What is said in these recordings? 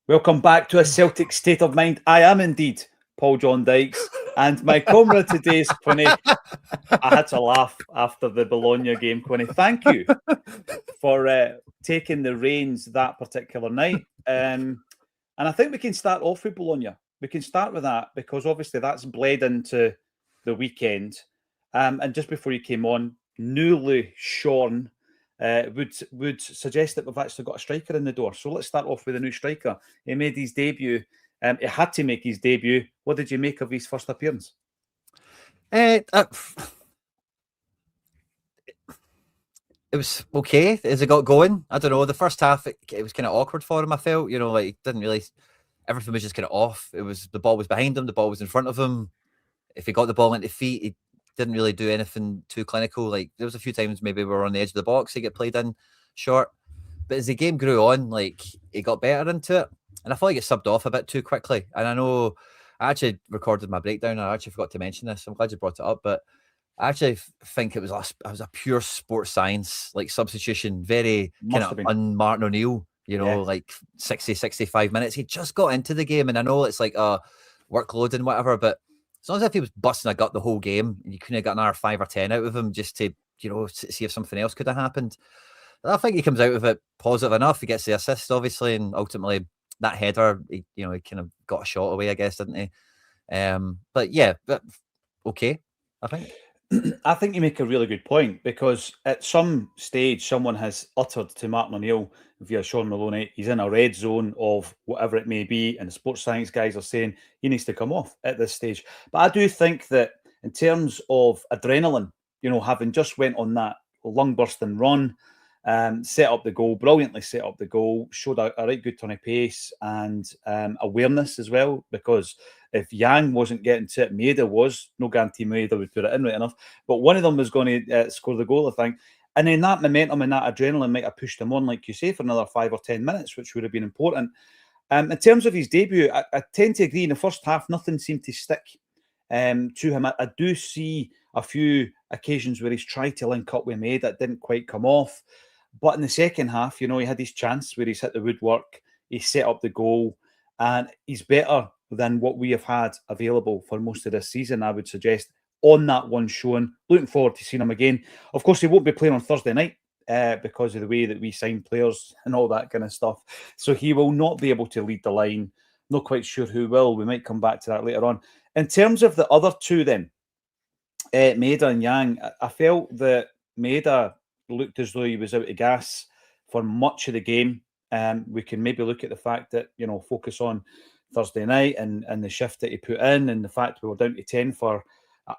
Welcome back to A Celtic State of Mind. I am indeed Paul John Dykes, and my comrade today is Quinny. I had to laugh after the Bologna game, Quinny. Thank you for taking the reins that particular night. And I think we can start off with Bologna. We can start with that because obviously that's bled into the weekend. And just before you came on, newly shorn would suggest that we've actually got a striker in the door. So let's start off with a new striker. He made his debut. He had to make his debut. What did you make of his first appearance? It was okay as it got going. I don't know. The first half, it was kind of awkward for him. I felt, like didn't really. Everything was just kind of off. It was the ball was behind him, the ball was in front of him. If he got the ball into feet, he didn't really do anything too clinical. Like there was a few times maybe we were on the edge of the box, he get played in short. But as the game grew on, like he got better into it, and I felt like it subbed off a bit too quickly. And I know I actually recorded my breakdown. I actually forgot to mention this. I'm glad you brought it up, but I actually think it was a pure sports science, like substitution, very kind of un-Martin O'Neill, like 60, 65 minutes. He just got into the game, and I know it's like a workload and whatever, but it's not as if he was busting a gut the whole game, and you couldn't have got another 5 or 10 out of him just to, see if something else could have happened. But I think he comes out of it positive enough. He gets the assist, obviously, and ultimately that header, he kind of got a shot away, I guess, didn't he? But okay, I think. I think you make a really good point because at some stage someone has uttered to Martin O'Neill via Sean Maloney, he's in a red zone of whatever it may be, and the sports science guys are saying he needs to come off at this stage. But I do think that in terms of adrenaline, having just went on that lung-bursting run, set up the goal, brilliantly set up the goal, showed a right good turn of pace and awareness as well, because if Yang wasn't getting to it, Maeda was. No guarantee Maeda would put it in right enough. But one of them was going to score the goal, I think. And then that momentum and that adrenaline might have pushed him on, like you say, for another 5 or 10 minutes, which would have been important. In terms of his debut, I tend to agree. In the first half, nothing seemed to stick to him. I do see a few occasions where he's tried to link up with Maeda that didn't quite come off. But in the second half, he had his chance where he's hit the woodwork, he set up the goal, and he's better than what we have had available for most of this season, I would suggest, on that one showing. Looking forward to seeing him again. Of course, he won't be playing on Thursday night because of the way that we sign players and all that kind of stuff. So he will not be able to lead the line. Not quite sure who will. We might come back to that later on. In terms of the other two then, Maeda and Yang, I felt that Maeda looked as though he was out of gas for much of the game. We can maybe look at the fact that, focus on Thursday night and the shift that he put in, and the fact we were down to 10 for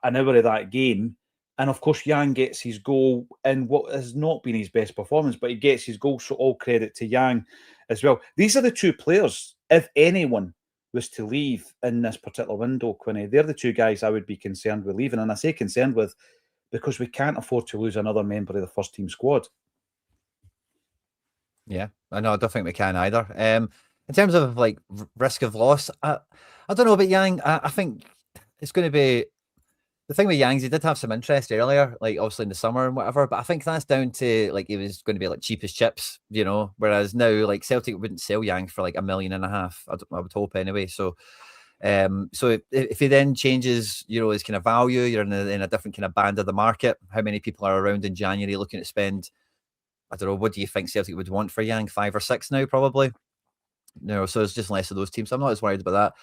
an hour of that game. And of course, Yang gets his goal in what has not been his best performance, but he gets his goal, so all credit to Yang as well. These are the two players, if anyone was to leave in this particular window, Quinny, they're the two guys I would be concerned with leaving. And I say concerned with because we can't afford to lose another member of the first team squad. Yeah, I know. I don't think we can either. In terms of like risk of loss, I don't know about Yang. I think it's going to be the thing with Yang. He did have some interest earlier, like obviously in the summer and whatever. But I think that's down to like he was going to be like cheap as chips, Whereas now, like Celtic wouldn't sell Yang for like $1.5 million. I would hope anyway. So if he then changes, his kind of value, you're in a different kind of band of the market. How many people are around in January looking to spend? I don't know. What do you think Celtic would want for Yang? 5 or 6 now, probably. So it's just less of those teams. I'm not as worried about that.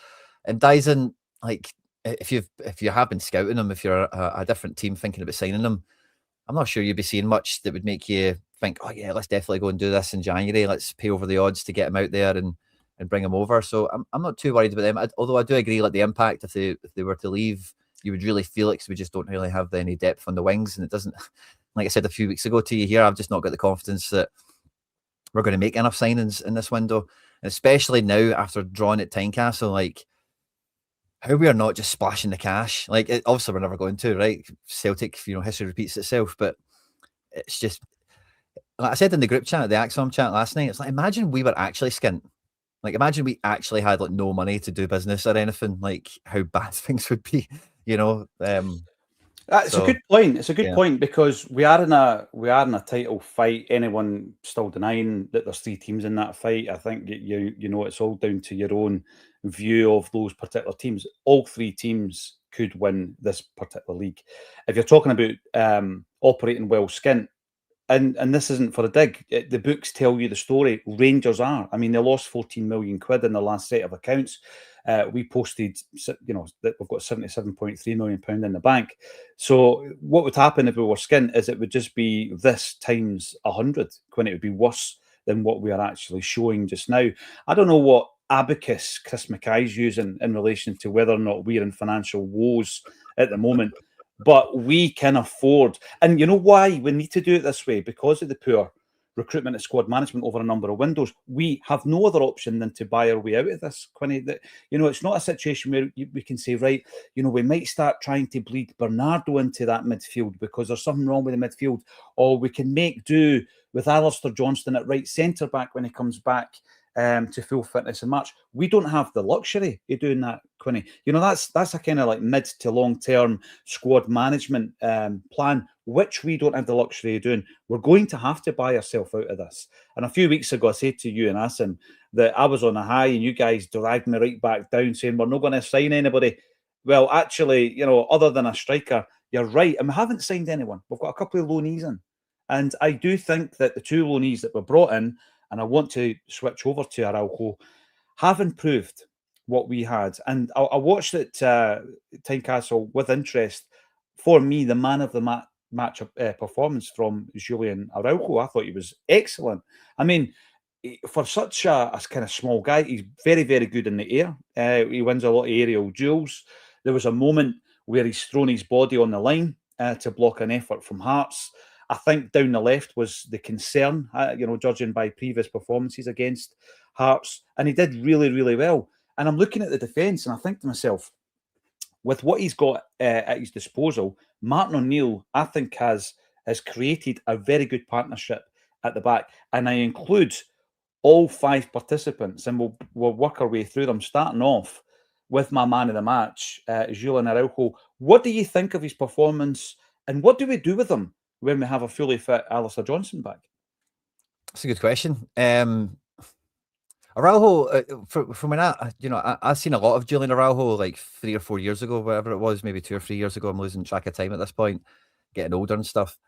And Dyson, like if you have been scouting him, if you're a different team thinking about signing him, I'm not sure you'd be seeing much that would make you think, oh yeah, let's definitely go and do this in January. Let's pay over the odds to get him out there and bring him over. So I'm not too worried about them. Although I do agree, like the impact if they were to leave, you would really feel it because we just don't really have any depth on the wings, and it doesn't. Like I said a few weeks ago to you here, I've just not got the confidence that we're going to make enough signings in this window, and especially now after drawing at Tynecastle. Like how we are not just splashing the cash. Like obviously we're never going to, right? Celtic, history repeats itself, but it's just like I said in the group chat, the Acsom chat last night. It's like imagine we were actually skint. Like imagine we actually had like no money to do business or anything. Like how bad things would be, It's a good point. It's a good yeah. point because we are in a title fight. Anyone still denying that there's three teams in that fight? I think you know it's all down to your own view of those particular teams. All three teams could win this particular league. If you're talking about operating well skint, and this isn't for a dig. The books tell you the story. Rangers are. I mean, they lost 14 million quid in the last set of accounts. We posted, that we've got 77.3 million pound in the bank. So what would happen if we were skint is it would just be this times 100 when it would be worse than what we are actually showing just now. I don't know what abacus Chris Mackay's using in relation to whether or not we're in financial woes at the moment. But we can afford, and you know why we need to do it this way? Because of the poor recruitment and squad management over a number of windows. We have no other option than to buy our way out of this, Quinny. That, it's not a situation where we can say, right, we might start trying to bleed Bernardo into that midfield because there's something wrong with the midfield, or we can make do with Alistair Johnston at right centre back when he comes back to full fitness in March. We don't have the luxury of doing that, Quinny. That's a kind of like mid to long term squad management plan, which we don't have the luxury of doing. We're going to have to buy ourselves out of this. And a few weeks ago, I said to you and Acsom that I was on a high and you guys dragged me right back down saying we're not going to sign anybody. Well, actually, other than a striker, you're right. And we haven't signed anyone. We've got a couple of loanees in. And I do think that the two loanees that were brought in, and I want to switch over to Araujo, have improved what we had. And I watched it, Tynecastle, with interest. For me, the man of the match performance from Julian Araujo, I thought he was excellent. I mean, for such a kind of small guy, he's very, very good in the air. He wins a lot of aerial duels. There was a moment where he's thrown his body on the line to block an effort from Hearts. I think down the left was the concern, judging by previous performances against Hearts. And he did really, really well. And I'm looking at the defence and I think to myself, with what he's got at his disposal, Martin O'Neill, I think, has created a very good partnership at the back. And I include all five participants, and we'll work our way through them, starting off with my man of the match, Julian Araujo. What do you think of his performance, and what do we do with him when we have a fully fit Alistair Johnston back? That's a good question. Araujo, from when I've seen a lot of Julian Araujo like 3 or 4 years ago, whatever it was, maybe 2 or 3 years ago. I'm losing track of time at this point, getting older and stuff.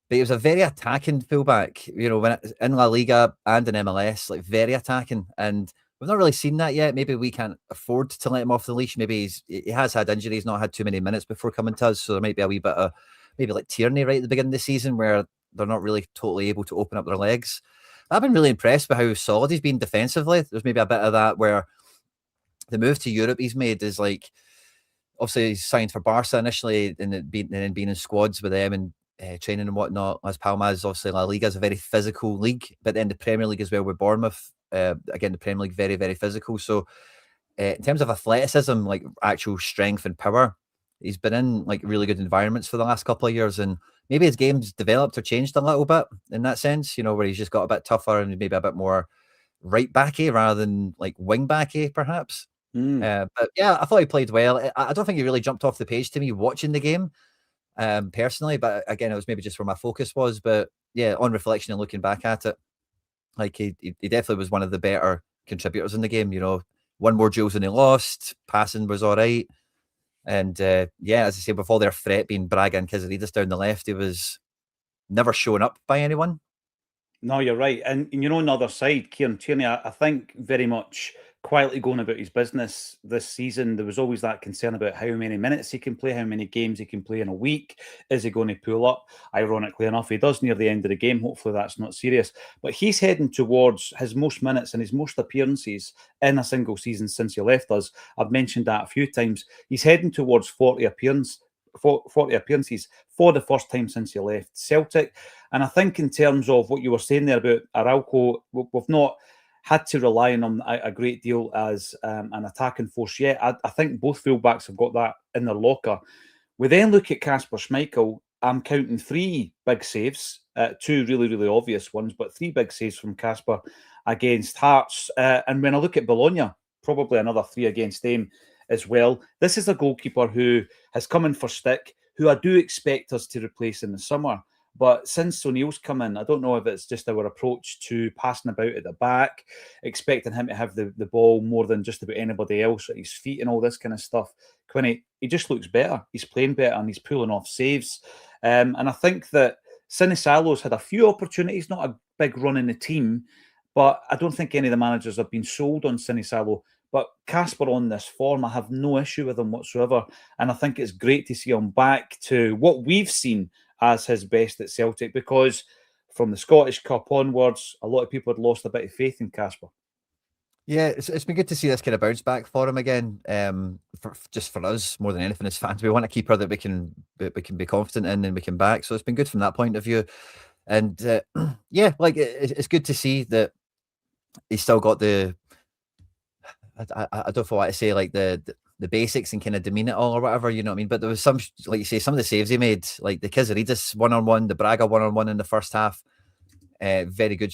But he was a very attacking fullback, when in La Liga and in MLS, like very attacking. And we've not really seen that yet. Maybe we can't afford to let him off the leash. Maybe he has had injuries, not had too many minutes before coming to us. So there might be a wee bit of maybe like Tierney right at the beginning of the season where they're not really totally able to open up their legs. I've been really impressed by how solid he's been defensively. There's maybe a bit of that where the move to Europe he's made is like, obviously he's signed for Barca initially and then being in squads with them and training and whatnot. Las Palmas, obviously La Liga is a very physical league, but then the Premier League as well with Bournemouth. Again, the Premier League, very, very physical. So in terms of athleticism, like actual strength and power, he's been in like really good environments for the last couple of years, and maybe his game's developed or changed a little bit in that sense, where he's just got a bit tougher and maybe a bit more right backy rather than like wing backy, perhaps. But yeah, I thought he played well. I don't think he really jumped off the page to me watching the game personally, but again, it was maybe just where my focus was. But yeah, on reflection and looking back at it, like he definitely was one of the better contributors in the game. One more duels than he lost. Passing was all right. And yeah, as I say, with all their threat being Braga and Kizarides down the left, he was never shown up by anyone. No, you're right. And on the other side, Kieran Tierney, I think very much quietly going about his business this season. There was always that concern about how many minutes he can play, how many games he can play in a week. Is he going to pull up? Ironically enough, he does near the end of the game. Hopefully that's not serious. But he's heading towards his most minutes and his most appearances in a single season since he left us. I've mentioned that a few times. He's heading towards 40 appearances for the first time since he left Celtic. And I think in terms of what you were saying there about Araujo, we've not had to rely on him a great deal as an attacking force yet. I think both fullbacks have got that in their locker. We then look at Kasper Schmeichel. I'm counting 3 big saves, 2 really, really obvious ones, but 3 big saves from Kasper against Hearts. And when I look at Bologna, probably another 3 against them as well. This is a goalkeeper who has come in for stick, who I do expect us to replace in the summer. But since O'Neill's come in, I don't know if it's just our approach to passing about at the back, expecting him to have the ball more than just about anybody else at his feet and all this kind of stuff. Quinny, he just looks better. He's playing better and he's pulling off saves. And I think that Sinisalo's had a few opportunities, not a big run in the team, but I don't think any of the managers have been sold on Sinisalo. But Casper on this form, I have no issue with him whatsoever. And I think it's great to see him back to what we've seen as his best at Celtic, because from the Scottish Cup onwards, a lot of people had lost a bit of faith in Casper. Yeah, it's been good to see this kind of bounce back for him again. Just for us, more than anything as fans, we want a keeper that we can be confident in and we can back. So it's been good from that point of view. And yeah, like it's good to see that he's still got the. I don't know what to say, like the basics and kind of demean it all or whatever, you know what I mean? But there was some, like you say, some of the saves he made, like the Kizaridis one-on-one, the Braga one-on-one in the first half. Very good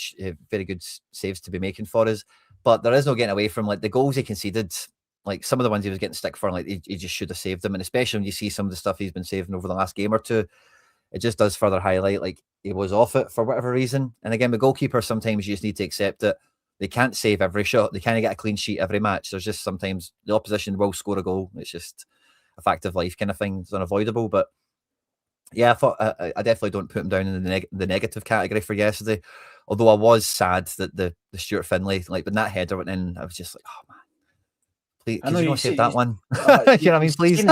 saves to be making for us. But there is no getting away from like the goals he conceded. Like some of the ones he was getting stick for, like he just should have saved them. And especially when you see some of the stuff he's been saving over the last game or two, it just does further highlight like he was off it for whatever reason. And again, with goalkeepers, sometimes you just need to accept that they can't save every shot. They can't get a clean sheet every match. There's just sometimes the opposition will score a goal. It's just a fact of life kind of thing. It's unavoidable. But yeah, I thought I definitely don't put him down in the negative category for yesterday. Although I was sad that the Stuart Finlay, like when that header went in, I was just like, oh man, please, could you not save that one? You know what I mean? Please.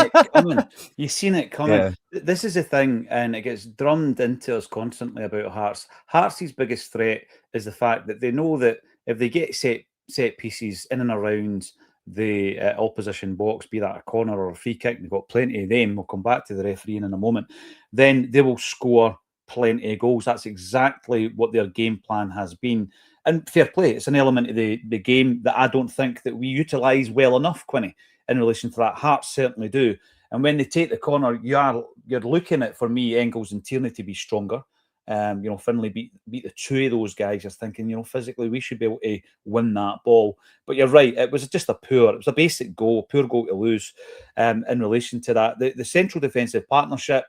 You've seen it coming. Yeah. This is the thing, and it gets drummed into us constantly about Hearts. Hearts' biggest threat is the fact that they know that if they get set pieces in and around the opposition box, be that a corner or a free kick, they've got plenty of them. We'll come back to the refereeing in a moment. Then they will score plenty of goals. That's exactly what their game plan has been. And fair play, it's an element of the game that I don't think that we utilise well enough, Quinny, in relation to that. Hearts certainly do. And when they take the corner, you're looking at, for me, Engels and Tierney to be stronger. Finlay beat the two of those guys. You're thinking, physically we should be able to win that ball. But you're right, it was just it was a basic goal, poor goal to lose. In relation to that, the central defensive partnership,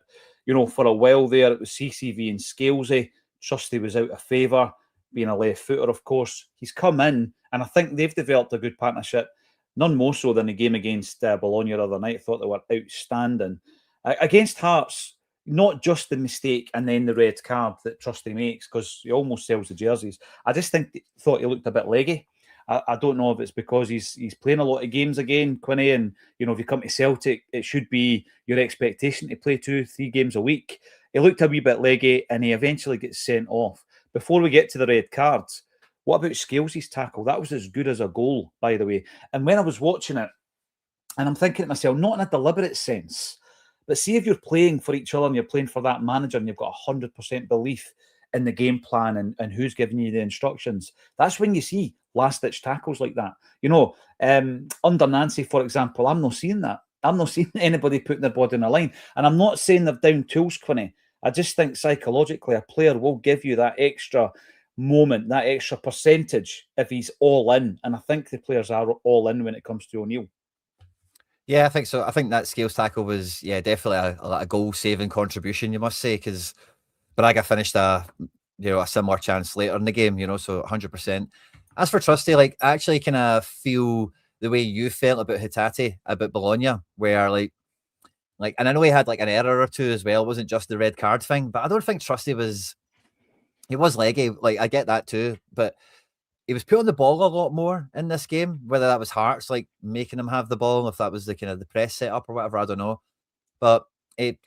for a while there, it was CCV and Scalesy. Trusty was out of favour, being a left footer, of course. He's come in, and I think they've developed a good partnership. None more so than the game against Bologna the other night. I thought they were outstanding. Against Hearts, not just the mistake and then the red card that Trusty makes, because he almost sells the jerseys. I just thought he looked a bit leggy. I don't know if it's because he's playing a lot of games again, Quinny, and if you come to Celtic, it should be your expectation to play 2-3 games a week. He looked a wee bit leggy and he eventually gets sent off. Before we get to the red cards, what about Scalesy's tackle? That was as good as a goal, by the way. And when I was watching it, and I'm thinking to myself, not in a deliberate sense, but see if you're playing for each other and you're playing for that manager and you've got 100% belief in the game plan and who's giving you the instructions, that's when you see last-ditch tackles like that. Under Nancy, for example, I'm not seeing that. I'm not seeing anybody putting their body on the line. And I'm not saying they're down tools, Quinny. I just think psychologically a player will give you that extra moment, that extra percentage if he's all in. And I think the players are all in when it comes to O'Neill. Yeah, I think so. I think that Scales tackle was, definitely a goal-saving contribution, you must say, because Braga finished a similar chance later in the game, so 100%. As for Trusty, I actually kind of feel the way you felt about Hatate, about Bologna, where and I know he had an error or two as well. It wasn't just the red card thing, but I don't think Trusty was leggy. I get that too, but he was put on the ball a lot more in this game, whether that was Hearts, making him have the ball, if that was the kind of the press setup or whatever, I don't know. But he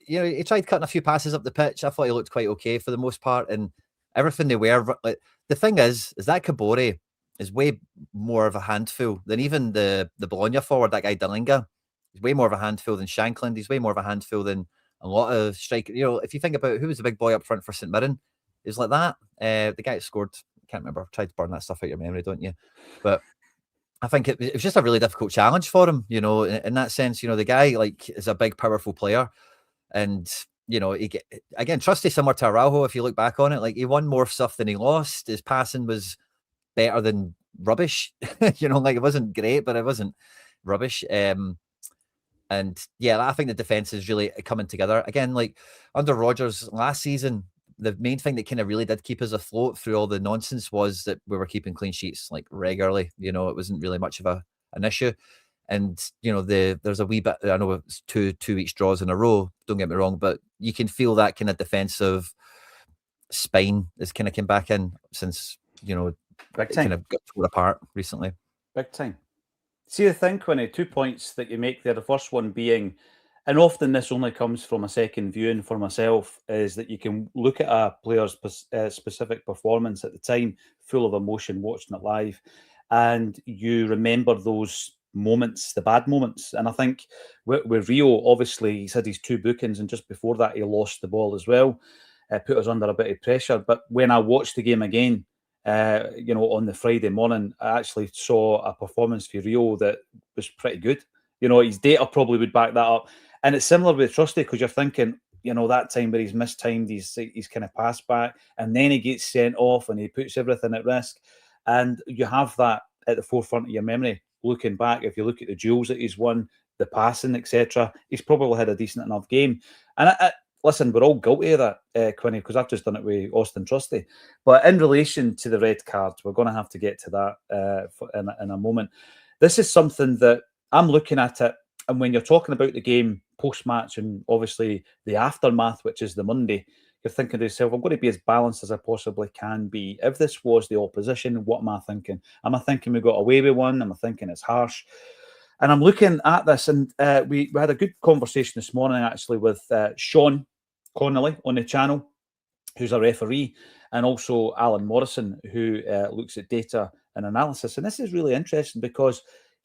tried cutting a few passes up the pitch. I thought he looked quite okay for the most part, and everything they were. The thing is that Kabore is way more of a handful than even the Bologna forward, that guy Dalinga. He's way more of a handful than Shankland. He's way more of a handful than a lot of strikers. If you think about who was the big boy up front for St Mirren, it was like that. The guy that scored, I can't remember. I've tried to burn that stuff out of your memory, don't you? But I think it was just a really difficult challenge for him, in that sense. The guy is a big, powerful player. And, again, Trusty similar to Araujo, if you look back on it, he won more stuff than he lost. His passing was better than rubbish. It wasn't great, but it wasn't rubbish. And yeah, I think the defense is really coming together again. Like under Rodgers last season, the main thing that kind of really did keep us afloat through all the nonsense was that we were keeping clean sheets like regularly. You know, it wasn't really much of an issue. And you know, there's a wee bit. I know it's two weeks draws in a row. Don't get me wrong, but you can feel that kind of defensive spine has kind of came back in since, you know, it kind of got torn apart recently. Big time. See the thing, Quinny, 2 points that you make there. The first one being, and often this only comes from a second viewing for myself, is that you can look at a player's specific performance at the time, full of emotion, watching it live, and you remember those moments, the bad moments. And I think with Rio, obviously, he's had his 2 bookings, and just before that, he lost the ball as well. Put us under a bit of pressure. But when I watched the game again, you know, on the Friday morning, I actually saw a performance for Rio that was pretty good. You know, his data probably would back that up. And it's similar with Trusty, because you're thinking, you know, that time where he's mistimed he's kind of pass back, and then he gets sent off and he puts everything at risk. And you have that at the forefront of your memory. Looking back, if you look at the duels that he's won, the passing, etc., he's probably had a decent enough game. And listen, we're all guilty of that, Quinny, because I've just done it with Austin Trusty. But in relation to the red card, we're going to have to get to that in a moment. This is something that I'm looking at it, and when you're talking about the game post-match and obviously the aftermath, which is the Monday, you're thinking to yourself, I'm going to be as balanced as I possibly can be. If this was the opposition, what am I thinking? Am I thinking we got away with one? Am I thinking it's harsh? And I'm looking at this, and we had a good conversation this morning, actually, with Sean Connolly on the channel, who's a referee, and also Alan Morrison, who looks at data and analysis. And this is really interesting because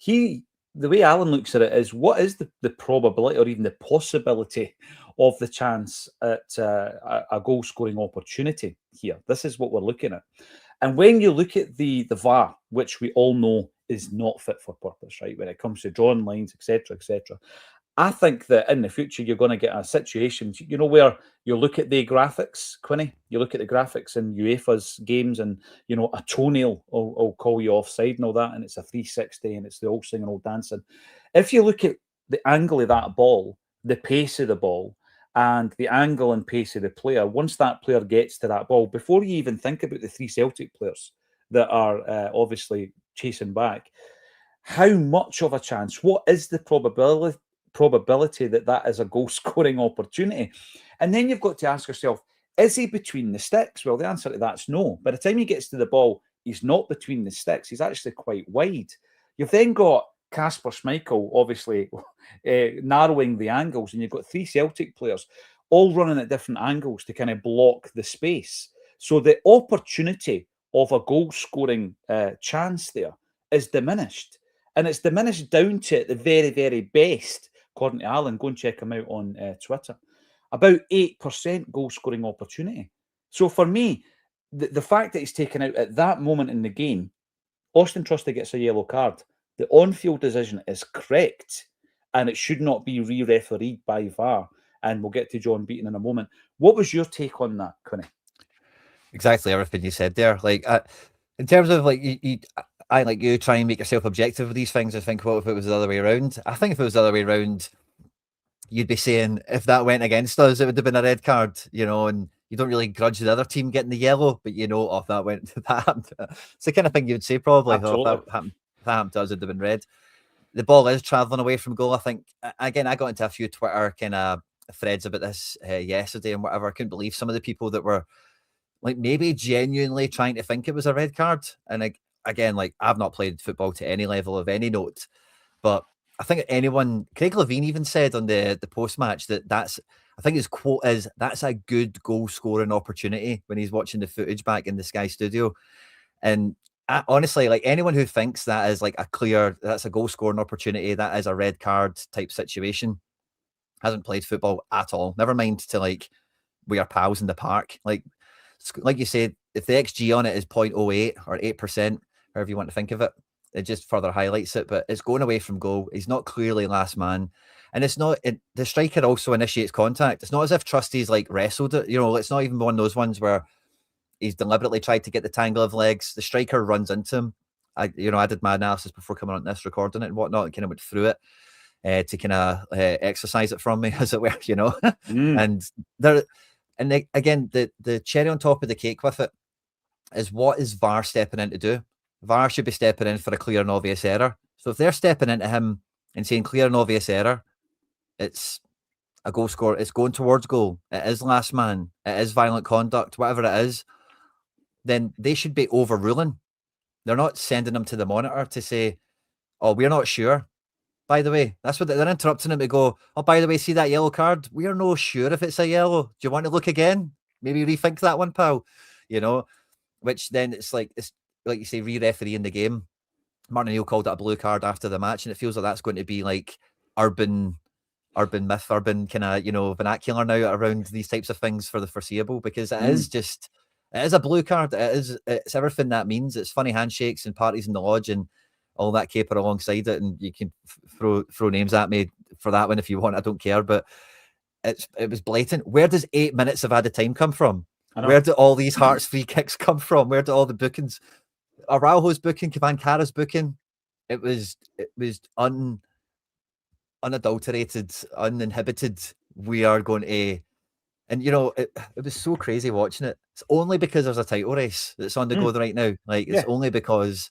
the way Alan looks at it is, what is the probability or even the possibility of the chance at a goal-scoring opportunity here? This is what we're looking at. And when you look at the VAR, which we all know is not fit for purpose, right, when it comes to drawing lines, etc., etc., I think that in the future you're going to get a situation, you know, where you look at the graphics, Quinny, you look at the graphics in UEFA's games, and, you know, a toenail will call you offside and all that, and it's a 360 and it's the all singing, all dancing. If you look at the angle of that ball, the pace of the ball, and the angle and pace of the player, once that player gets to that ball, before you even think about the 3 Celtic players that are obviously chasing back, how much of a chance, what is the probability that is a goal scoring opportunity? And then you've got to ask yourself, is he between the sticks? Well, the answer to that's no. By the time he gets to the ball, he's not between the sticks. He's actually quite wide. You've then got Kasper Schmeichel, obviously, narrowing the angles, and you've got 3 Celtic players all running at different angles to kind of block the space. So the opportunity of a goal scoring chance there is diminished. And it's diminished down to, at the very, very best, according to Alan, go and check him out on Twitter, about 8% goal scoring opportunity. So for me, the fact that he's taken out at that moment in the game, Austin Trusty gets a yellow card. The on-field decision is correct, and it should not be re-refereed by VAR. And we'll get to John Beaton in a moment. What was your take on that, Quinny? Exactly everything you said there. Like, in terms of like I like you try and make yourself objective with these things. I think, what if it was the other way around? I think if it was the other way around, you'd be saying if that went against us, it would have been a red card, you know, and you don't really grudge the other team getting the yellow, but you know, if that went that happened, it's the kind of thing you'd say probably. Absolutely. If that happened to us, it would have been red. The ball is travelling away from goal. I think, again, I got into a few Twitter kind of threads about this yesterday and whatever. I couldn't believe some of the people that were like maybe genuinely trying to think it was a red card. And again, like, I've not played football to any level of any note, but I think Craig Levine even said on the post-match that's, I think his quote is, that's a good goal scoring opportunity when he's watching the footage back in the Sky studio. And honestly, like, anyone who thinks that is like that's a goal scoring opportunity, that is a red card type situation, hasn't played football at all. Never mind to like, we are pals in the park. Like you said, if the XG on it is 0.08 or 8%, however you want to think of it, it just further highlights it. But it's going away from goal. He's not clearly last man. And it's not, the striker also initiates contact. It's not as if Trusty's like wrestled it. You know, it's not even one of those ones where he's deliberately tried to get the tangle of legs. The striker runs into him. I did my analysis before coming on this, recording it and whatnot, and kind of went through it. to kind of exercise it from me, as it were, you know. Mm. Again, the cherry on top of the cake with it is, what is VAR stepping in to do? VAR should be stepping in for a clear and obvious error. So if they're stepping into him and saying clear and obvious error, it's a goal score. It's going towards goal. It is last man. It is violent conduct, whatever it is. Then they should be overruling. They're not sending them to the monitor to say, oh, we're not sure. By the way, that's what they're interrupting him to go, oh, by the way, see that yellow card? We're no sure if it's a yellow. Do you want to look again? Maybe rethink that one, pal. You know, which then it's like you say, re-refereeing the game. Martin O'Neill called it a blue card after the match, and it feels like that's going to be like urban myth, urban kind of, you know, vernacular now around these types of things for the foreseeable, because it is a blue card. It's everything that means. It's funny handshakes and parties in the lodge and all that caper alongside it, and you can throw names at me for that one if you want. I don't care, but it was blatant. Where does 8 minutes of added time come from? Where do all these Hearts free kicks come from? Where do all the bookings? Araujo's booking, Cavancara's booking. It was unadulterated, uninhibited. We are going to, and you know, it was so crazy watching it. It's only because there's a title race that's on the go right now. Like, it's only because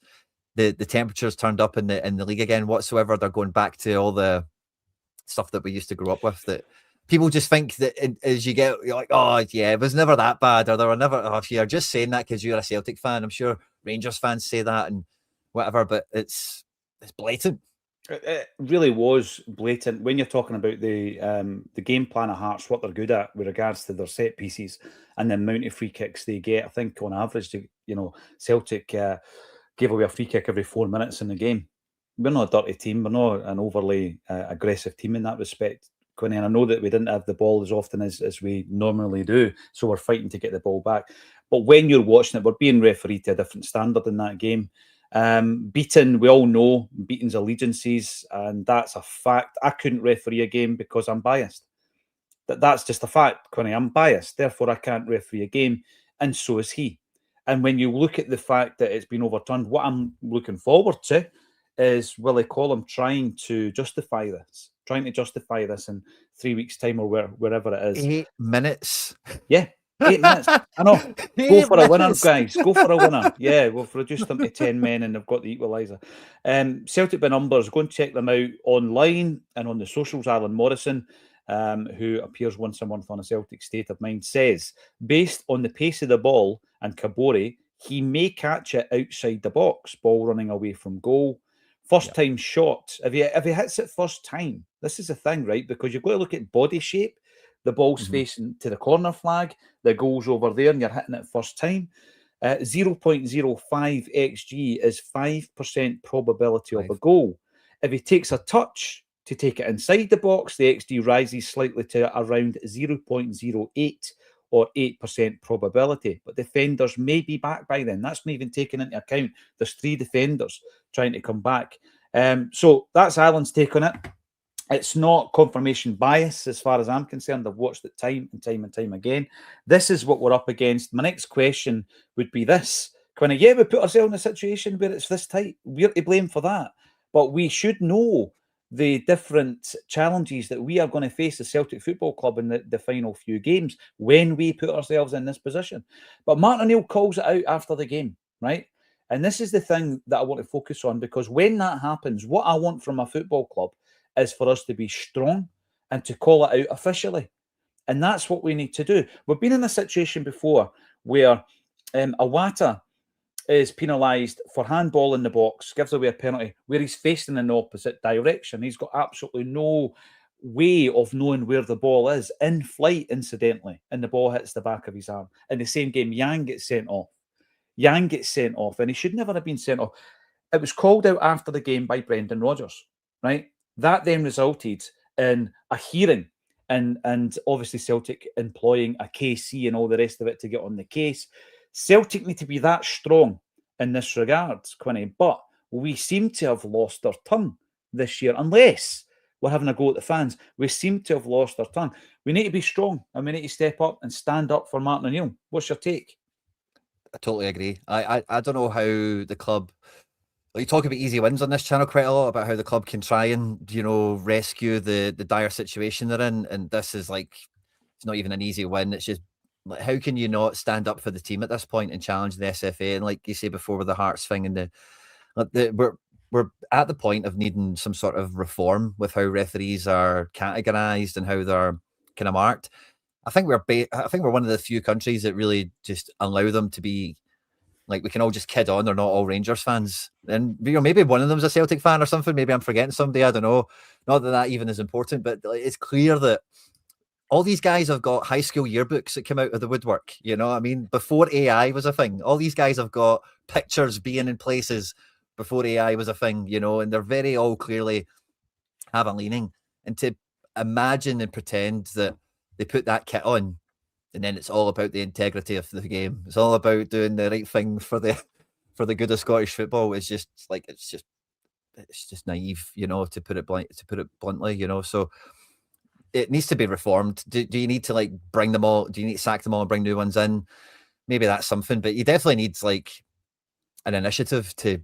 the temperatures turned up in the league again whatsoever. They're going back to all the stuff that we used to grow up with, that people just think that as you're like, oh yeah, it was never that bad, or they were never, oh, you're just saying that because you're a Celtic fan. I'm sure Rangers fans say that and whatever, but it's blatant. It really was blatant when you're talking about the game plan of Hearts, what they're good at with regards to their set pieces and the amount of free kicks they get. I think on average, you know, Celtic gave away a free kick every 4 minutes in the game. We're not a dirty team. We're not an overly aggressive team in that respect, Quinny. And I know that we didn't have the ball as often as we normally do, so we're fighting to get the ball back. But when you're watching it, we're being refereed to a different standard in that game. Beaton, we all know Beaton's allegiances, and that's a fact. I couldn't referee a game because I'm biased. That's just a fact, Quinny. I'm biased, therefore I can't referee a game, and so is he. And when you look at the fact that it's been overturned, what I'm looking forward to is Willie Collum trying to justify this in 3 weeks' time or wherever it is. 8 minutes. Yeah. 8 minutes. I know. Go for a winner, guys. Go for a winner. Yeah, we've reduced them to 10 men and they've got the equaliser. Celtic by numbers. Go and check them out online and on the socials. Alan Morrison, who appears once a month on a Celtic State of Mind, says, based on the pace of the ball and Kabore, he may catch it outside the box. Ball running away from goal. First time shot. If he hits it first time, this is the thing, right? Because you've got to look at body shape. The ball's facing to the corner flag. The goal's over there and you're hitting it first time. 0.05 XG is 5% probability of a goal. If he takes a touch to take it inside the box, the XG rises slightly to around 0.08 or 8% probability. But defenders may be back by then. That's not even taken into account. There's 3 defenders trying to come back. So that's Alan's take on it. It's not confirmation bias as far as I'm concerned. I've watched it time and time again. This is what we're up against. My next question would be this. Quinny, yeah, we put ourselves in a situation where it's this tight. We're to blame for that. But we should know the different challenges that we are going to face the Celtic Football Club in the final few games when we put ourselves in this position. But Martin O'Neill calls it out after the game, right? And this is the thing that I want to focus on, because when that happens, what I want from a football club is for us to be strong and to call it out officially. And that's what we need to do. We've been in a situation before where Iwata is penalised for handball in the box, gives away a penalty, where he's facing in the opposite direction. He's got absolutely no way of knowing where the ball is in flight, incidentally, and the ball hits the back of his arm. In the same game, Yang gets sent off. And he should never have been sent off. It was called out after the game by Brendan Rodgers, right? That then resulted in a hearing and obviously Celtic employing a KC and all the rest of it to get on the case. Celtic need to be that strong in this regard, Quinny, but we seem to have lost our tongue this year, unless we're having a go at the fans. We seem to have lost our tongue. We need to be strong and we need to step up and stand up for Martin O'Neill. What's your take? I totally agree. I don't know how the club You talk about easy wins on this channel quite a lot, about how the club can try and, rescue the dire situation they're in. And this is like, it's not even an easy win. It's just like, how can you not stand up for the team at this point and challenge the SFA? And like you say before with the Hearts thing, and we're at the point of needing some sort of reform with how referees are categorized and how they're kind of marked. I think we're one of the few countries that really just allow them to be like, we can all just kid on. They're not all Rangers fans, and maybe one of them's a Celtic fan or something. Maybe I'm forgetting somebody. I don't know. Not that even is important, but it's clear that all these guys have got high school yearbooks that come out of the woodwork. You know what I mean? Before AI was a thing, all these guys have got pictures being in places before AI was a thing, and they're very all clearly have a leaning. And to imagine and pretend that they put that kit on and then it's all about the integrity of the game, it's all about doing the right thing for the good of Scottish football, it's just naive, to put it bluntly, so it needs to be reformed. Do you need to bring them all? Do you need to sack them all and bring new ones in? Maybe that's something, but you definitely need an initiative to,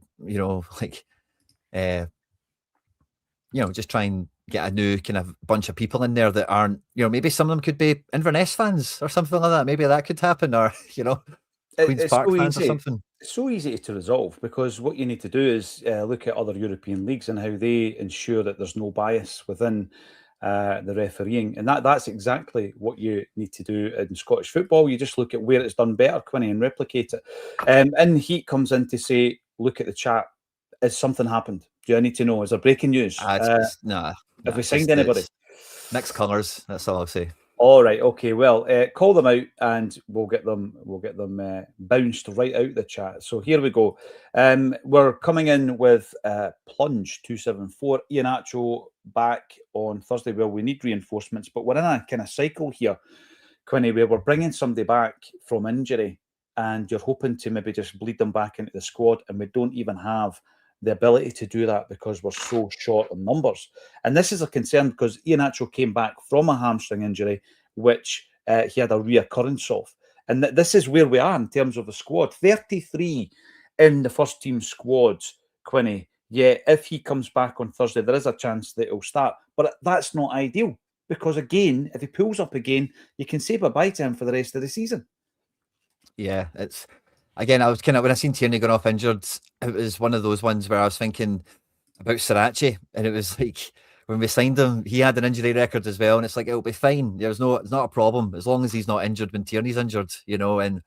just try and get a new kind of bunch of people in there that aren't, maybe some of them could be Inverness fans or something like that. Maybe that could happen, or, Queen's Park fans or something. It's so easy to resolve, because what you need to do is look at other European leagues and how they ensure that there's no bias within the refereeing, and that's exactly what you need to do in Scottish football. You just look at where it's done better, Quinny, and replicate it. And Heat comes in to say, look at the chat. Has something happened? Do I need to know? Is there breaking news? Nah. Have we signed anybody? Mixed colours. That's all I'll say. All right. Okay. Well, call them out, and we'll get them bounced right out the chat. So here we go. We're coming in with Plunge 274. Iheanacho back on Thursday. Well, we need reinforcements, but we're in a kind of cycle here, Quinny, where we're bringing somebody back from injury, and you're hoping to maybe just bleed them back into the squad, and we don't even have the ability to do that because we're so short on numbers. And this is a concern because Iheanacho came back from a hamstring injury, which he had a reoccurrence of. And this is where we are in terms of the squad. 33 in the first team squad, Quinny. Yeah, if he comes back on Thursday, there is a chance that he'll start. But that's not ideal, because, again, if he pulls up again, you can say bye-bye to him for the rest of the season. Yeah, it's... Again, I was when I seen Tierney going off injured, it was one of those ones where I was thinking about Sriracha, and it was like, when we signed him, he had an injury record as well, and it's like, it'll be fine. It's not a problem as long as he's not injured when Tierney's injured, and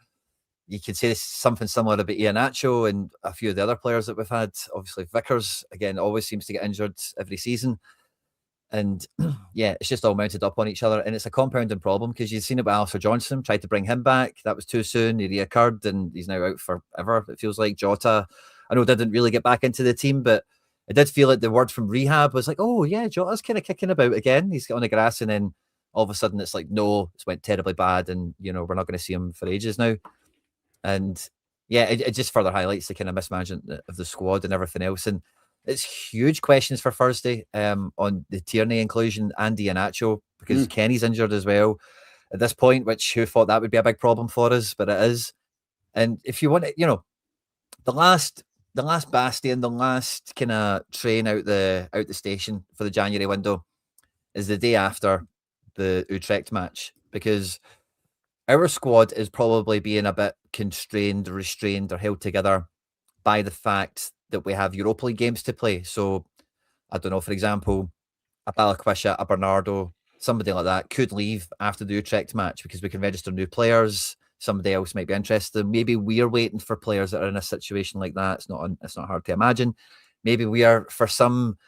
you could say something similar about Iheanacho and a few of the other players that we've had. Obviously, Vickers, again, always seems to get injured every season. And yeah, it's just all mounted up on each other. And it's a compounding problem, because you've seen it with Alistair Johnson, tried to bring him back. That was too soon. He reoccurred and he's now out forever. It feels like Jota, I know, didn't really get back into the team, but it did feel like the word from rehab was like, oh yeah, Jota's kind of kicking about again. He's on the grass, and then all of a sudden it's like, no, it's went terribly bad, and we're not going to see him for ages now. And yeah, it just further highlights the kind of mismanagement of the squad and everything else. And it's huge questions for Thursday on the Tierney inclusion and Iheanacho, because Kenny's injured as well at this point, which who thought that would be a big problem for us, but it is. And if you want to, the last bastion, the last kind of train out the station for the January window is the day after the Utrecht match, because our squad is probably being a bit constrained, restrained, or held together by the fact that we have Europa League games to play. So, I don't know, for example, a Balikwisha, a Bernardo, somebody like that could leave after the Utrecht match because we can register new players. Somebody else might be interested. Maybe we're waiting for players that are in a situation like that. It's not hard to imagine. Maybe we are, for some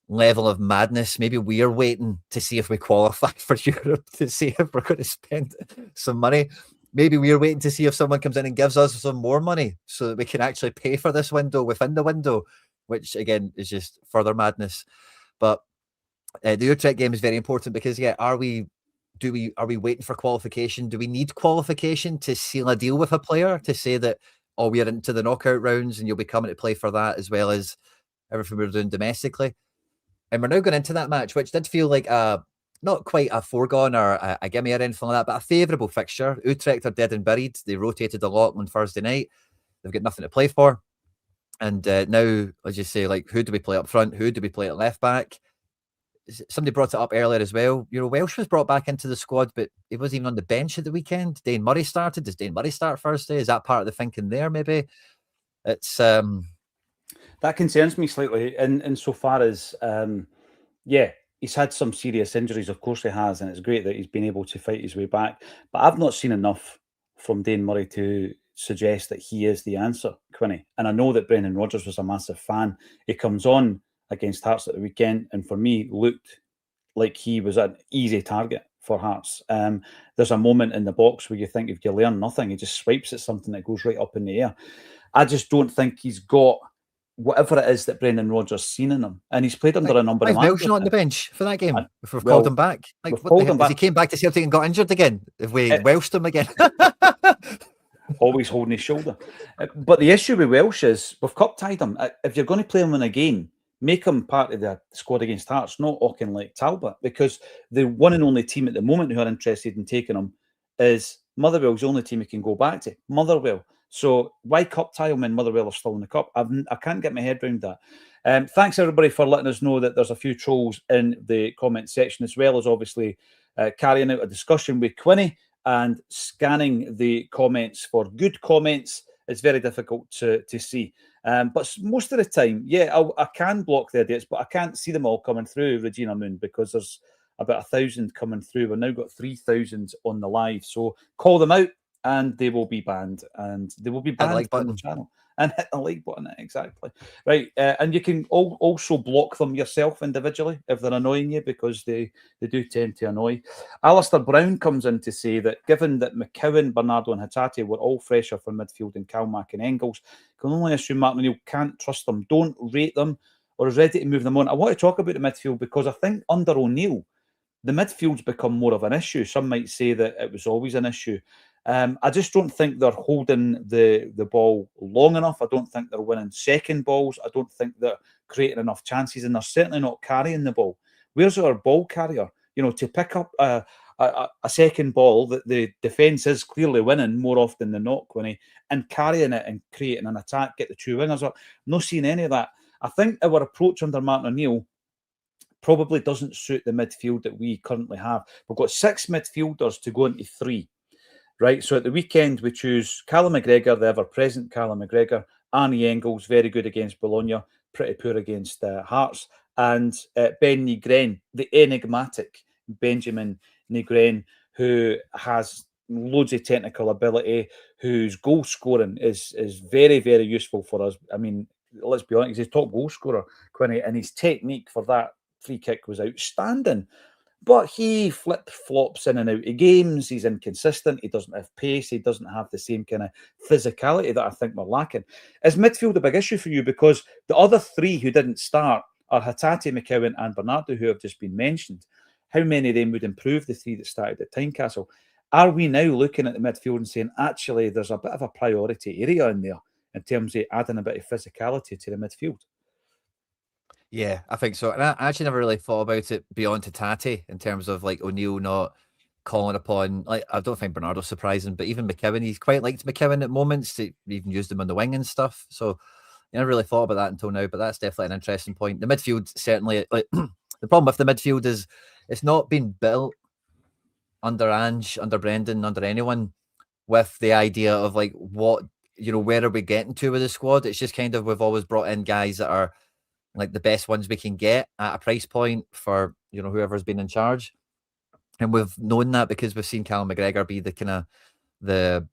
level of madness, maybe we are waiting to see if we qualify for Europe, to see if we're going to spend some money. Maybe we're waiting to see if someone comes in and gives us some more money so that we can actually pay for this window within the window, which again is just further madness. But the Utrecht game is very important because, yeah, are we waiting for qualification? Do we need qualification to seal a deal with a player to say that, oh, we're into the knockout rounds and you'll be coming to play for that as well as everything we're doing domestically? And we're now going into that match, which did feel like not quite a foregone or a gimme or anything like that, but a favourable fixture. Utrecht are dead and buried. They rotated a lot on Thursday night. They've got nothing to play for. And now, as you say, like, who do we play up front? Who do we play at left back? Somebody brought it up earlier as well. Welsh was brought back into the squad, but he wasn't even on the bench at the weekend. Dane Murray started. Does Dane Murray start Thursday? Is that part of the thinking there? Maybe it's that concerns me slightly, in so far as yeah, he's had some serious injuries. Of course, he has, and it's great that he's been able to fight his way back. But I've not seen enough from Dane Murray to suggest that he is the answer, Quinny. And I know that Brendan Rodgers was a massive fan. He comes on against Hearts at the weekend, and for me, looked like he was an easy target for Hearts. There's a moment in the box where you think if you learn nothing, he just swipes at something that goes right up in the air. I just don't think he's got whatever it is that Brendan Rodgers seen in him, and he's played under a number of Welsh not on the bench for that game. If we've well, called him back, like what the hell? He came back to Celtic and got injured again. If we Welshed him again, always holding his shoulder. But the issue with Welsh is we've cup tied him. If you're going to play him in a game, make him part of the squad against Hearts, not Auchinleck Talbot, because the one and only team at the moment who are interested in taking him is Motherwell's the only team he can go back to, Motherwell. So why cup tie him when Motherwell are still in the cup? I can't get my head around that. Thanks everybody for letting us know that there's a few trolls in the comment section, as well as obviously carrying out a discussion with Quinny and scanning the comments for good comments. It's very difficult to see. But most of the time, yeah, I can block the idiots, but I can't see them all coming through, Regina Moon, because there's about 1,000 coming through. We've now got 3,000 on the live. So call them out and they will be banned. And they will be banned from the channel. And hit the like button, exactly. Right, and you can also block them yourself individually if they're annoying you, because they do tend to annoy. Alistair Brown comes in to say that given that McCowan, Bernardo and Hatate were all fresher for midfield than Kalmack and Engels, can only assume Martin O'Neill can't trust them, don't rate them, or is ready to move them on. I want to talk about the midfield because I think under O'Neill, the midfield's become more of an issue. Some might say that it was always an issue. I just don't think they're holding the ball long enough. I don't think they're winning second balls. I don't think they're creating enough chances, and they're certainly not carrying the ball. Where's our ball carrier? To pick up a second ball that the defence is clearly winning more often than not, Quinny, and carrying it and creating an attack, get the two wingers up. I'm not seeing any of that. I think our approach under Martin O'Neill probably doesn't suit the midfield that we currently have. We've got 6 midfielders to go into 3. Right, so at the weekend we choose Callum McGregor, the ever-present Callum McGregor, Arnie Engels, very good against Bologna, pretty poor against Hearts, and Ben Nygren, the enigmatic Benjamin Nygren, who has loads of technical ability, whose goal scoring is very, very useful for us. I mean, let's be honest, he's a top goal scorer, Quinny, and his technique for that free kick was outstanding. But he flip-flops in and out of games. He's inconsistent. He doesn't have pace. He doesn't have the same kind of physicality that I think we're lacking. Is midfield a big issue for you? Because the other 3 who didn't start are Hatate, McCowan and Bernardo, who have just been mentioned. How many of them would improve the 3 that started at Tynecastle? Are we now looking at the midfield and saying, actually, there's a bit of a priority area in there in terms of adding a bit of physicality to the midfield? Yeah, I think so. And I actually never really thought about it beyond Hatate in terms of like O'Neill not calling upon, like, I don't think Bernardo's surprising, but even McCowan, he's quite liked McCowan at moments. He even used him on the wing and stuff. So I never really thought about that until now, but that's definitely an interesting point. The midfield, certainly, like, the problem with the midfield is it's not been built under Ange, under Brendan, under anyone with the idea of like what, where are we getting to with the squad? It's just kind of, we've always brought in guys that are like the best ones we can get at a price point for, whoever's been in charge. And we've known that because we've seen Callum McGregor be the kind of the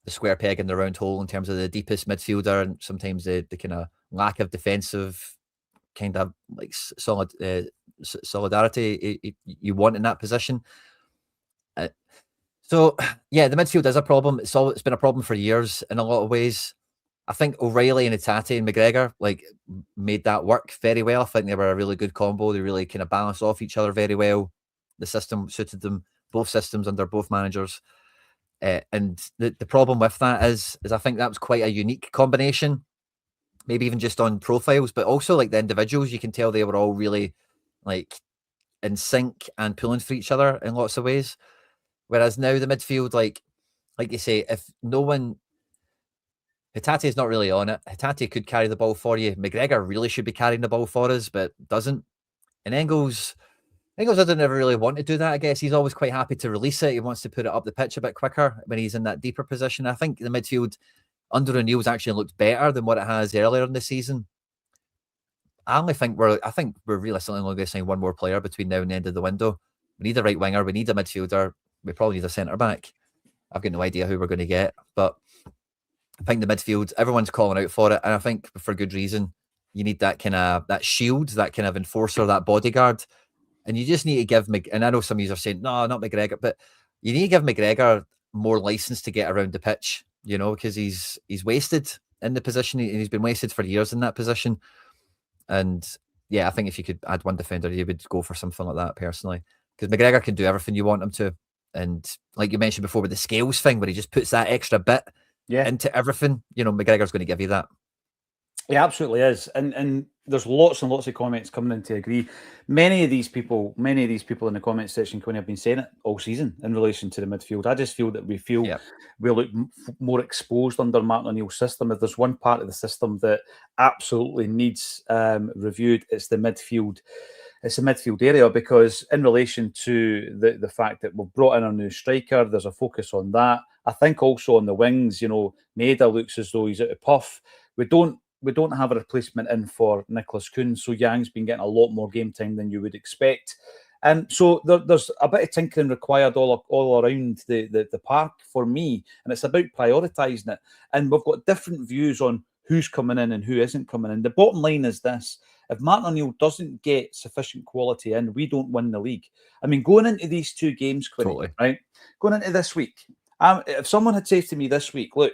square peg in the round hole in terms of the deepest midfielder, and sometimes the kind of lack of defensive kind of like solidarity you want in that position. So yeah, the midfield is a problem. It's been a problem for years in a lot of ways. I think O'Reilly and Hatate and McGregor like made that work very well. I think they were a really good combo. They really kind of balanced off each other very well. The system suited them, both systems under both managers. And the problem with that is I think that was quite a unique combination, maybe even just on profiles, but also like the individuals, you can tell they were all really like in sync and pulling for each other in lots of ways. Whereas now the midfield, like you say, if no one Hitate's not really on it. Hitate could carry the ball for you. McGregor really should be carrying the ball for us, but doesn't. And Engels doesn't ever really want to do that, I guess. He's always quite happy to release it. He wants to put it up the pitch a bit quicker when he's in that deeper position. I think the midfield under O'Neill's actually looked better than what it has earlier in the season. I think we're realistically only going to sign one more player between now and the end of the window. We need a right winger. We need a midfielder. We probably need a centre back. I've got no idea who we're going to get, but I think the midfield, everyone's calling out for it, and I think for good reason. You need that kind of that shield, that kind of enforcer, that bodyguard, and you just need to give and I know some of you are saying no, not McGregor, but you need to give McGregor more license to get around the pitch, because he's wasted in the position, and he's been wasted for years in that position. And yeah, I think if you could add one defender, you would go for something like that personally, because McGregor can do everything you want him to. And like you mentioned before with the scales thing, where he just puts that extra bit into everything, McGregor's going to give you that. He absolutely is. And there's lots and lots of comments coming in to agree. Many of these people in the comment section, Quinn, have been saying it all season in relation to the midfield. I just feel that we look more exposed under Martin O'Neill's system. If there's one part of the system that absolutely needs reviewed, it's the midfield. It's the midfield area, because in relation to the fact that we've brought in a new striker, there's a focus on that. I think also on the wings, Maeda looks as though he's out of puff. We don't have a replacement in for Nicholas Kuhn, so Yang's been getting a lot more game time than you would expect. So there's a bit of tinkering required all around the park for me, and it's about prioritising it. And we've got different views on who's coming in and who isn't coming in. The bottom line is this: if Martin O'Neill doesn't get sufficient quality in, we don't win the league. I mean, going into these two games, Quinny, right? Going into this week, if someone had said to me this week, look,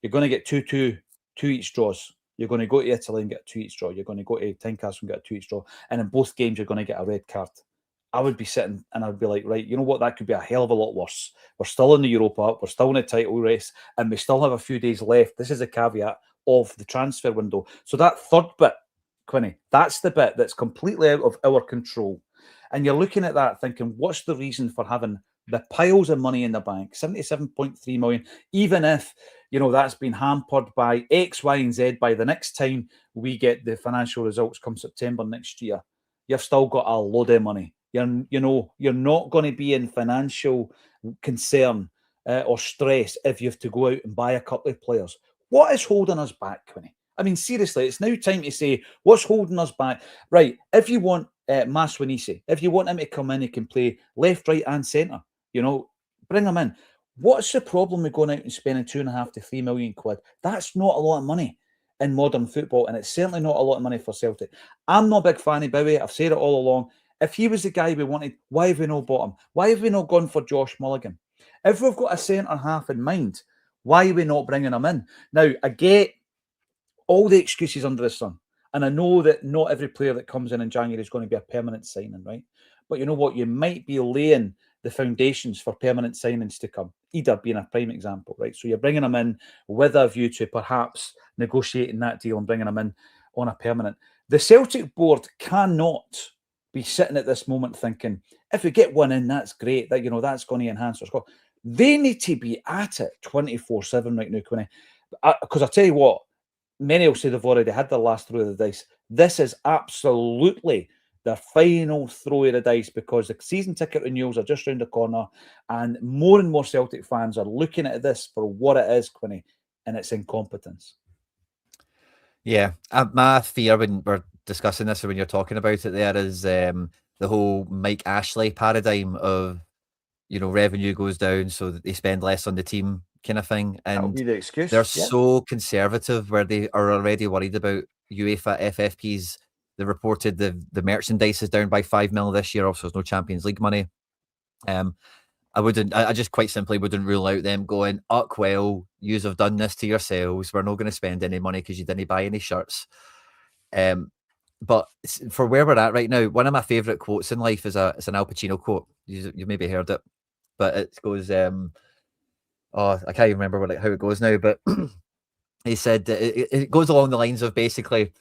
you're going to get two each draws. You're going to go to Italy and get a 2 each draw. You're going to go to Tynecastle and get a 2 each draw. And in both games, you're going to get a red card. I would be sitting and I'd be like, right, you know what? That could be a hell of a lot worse. We're still in the Europa. We're still in a title race. And we still have a few days left. This is a caveat of the transfer window. So that third bit, Quinny, that's the bit that's completely out of our control. And you're looking at that thinking, what's the reason for having the piles of money in the bank, 77.3 million, even if, that's been hampered by X, Y, and Z by the next time we get the financial results come September next year, you've still got a load of money. You're not going to be in financial concern or stress if you have to go out and buy a couple of players. What is holding us back, Quinny? I mean, seriously, it's now time to say what's holding us back. Right, if you want Maswanisi, if you want him to come in, he can play left, right, and centre. Bring him in. What's the problem with going out and spending 2.5 to 3 million quid? That's not a lot of money in modern football, and it's certainly not a lot of money for Celtic. I'm not a big fan of Bowie. I've said it all along. If he was the guy we wanted, why have we not bought him? Why have we not gone for Josh Mulligan? If we've got a centre half in mind, why are we not bringing him in? Now, I get all the excuses under the sun, and I know that not every player that comes in January is going to be a permanent signing, right? But you know what? You might be laying the foundations for permanent signings to come. Ida being a prime example, right? So you're bringing them in with a view to perhaps negotiating that deal and bringing them in on a permanent. The Celtic board cannot be sitting at this moment thinking, if we get one in, that's great. That that's going to enhance our score. They need to be at it 24/7 right now, Quinny. Because I tell you what, many will say they've already had their last throw of the dice. This is absolutely the final throw of the dice, because the season ticket renewals are just round the corner, and more Celtic fans are looking at this for what it is, Quinny, and it's incompetence. Yeah, my fear when we're discussing this, or when you're talking about it, there is the whole Mike Ashley paradigm of revenue goes down, so that they spend less on the team, kind of thing. And that'll be the excuse. They're so conservative, where they are already worried about UEFA FFPs. They reported the merchandise is down by 5 mil this year. Also, there's no Champions League money. I just quite simply wouldn't rule out them going, well, yous have done this to yourselves. We're not going to spend any money because you didn't buy any shirts. But for where we're at right now, one of my favourite quotes in life is it's an Al Pacino quote. You maybe heard it, but it goes, I can't even remember how it goes now, but he said it goes along the lines of basically,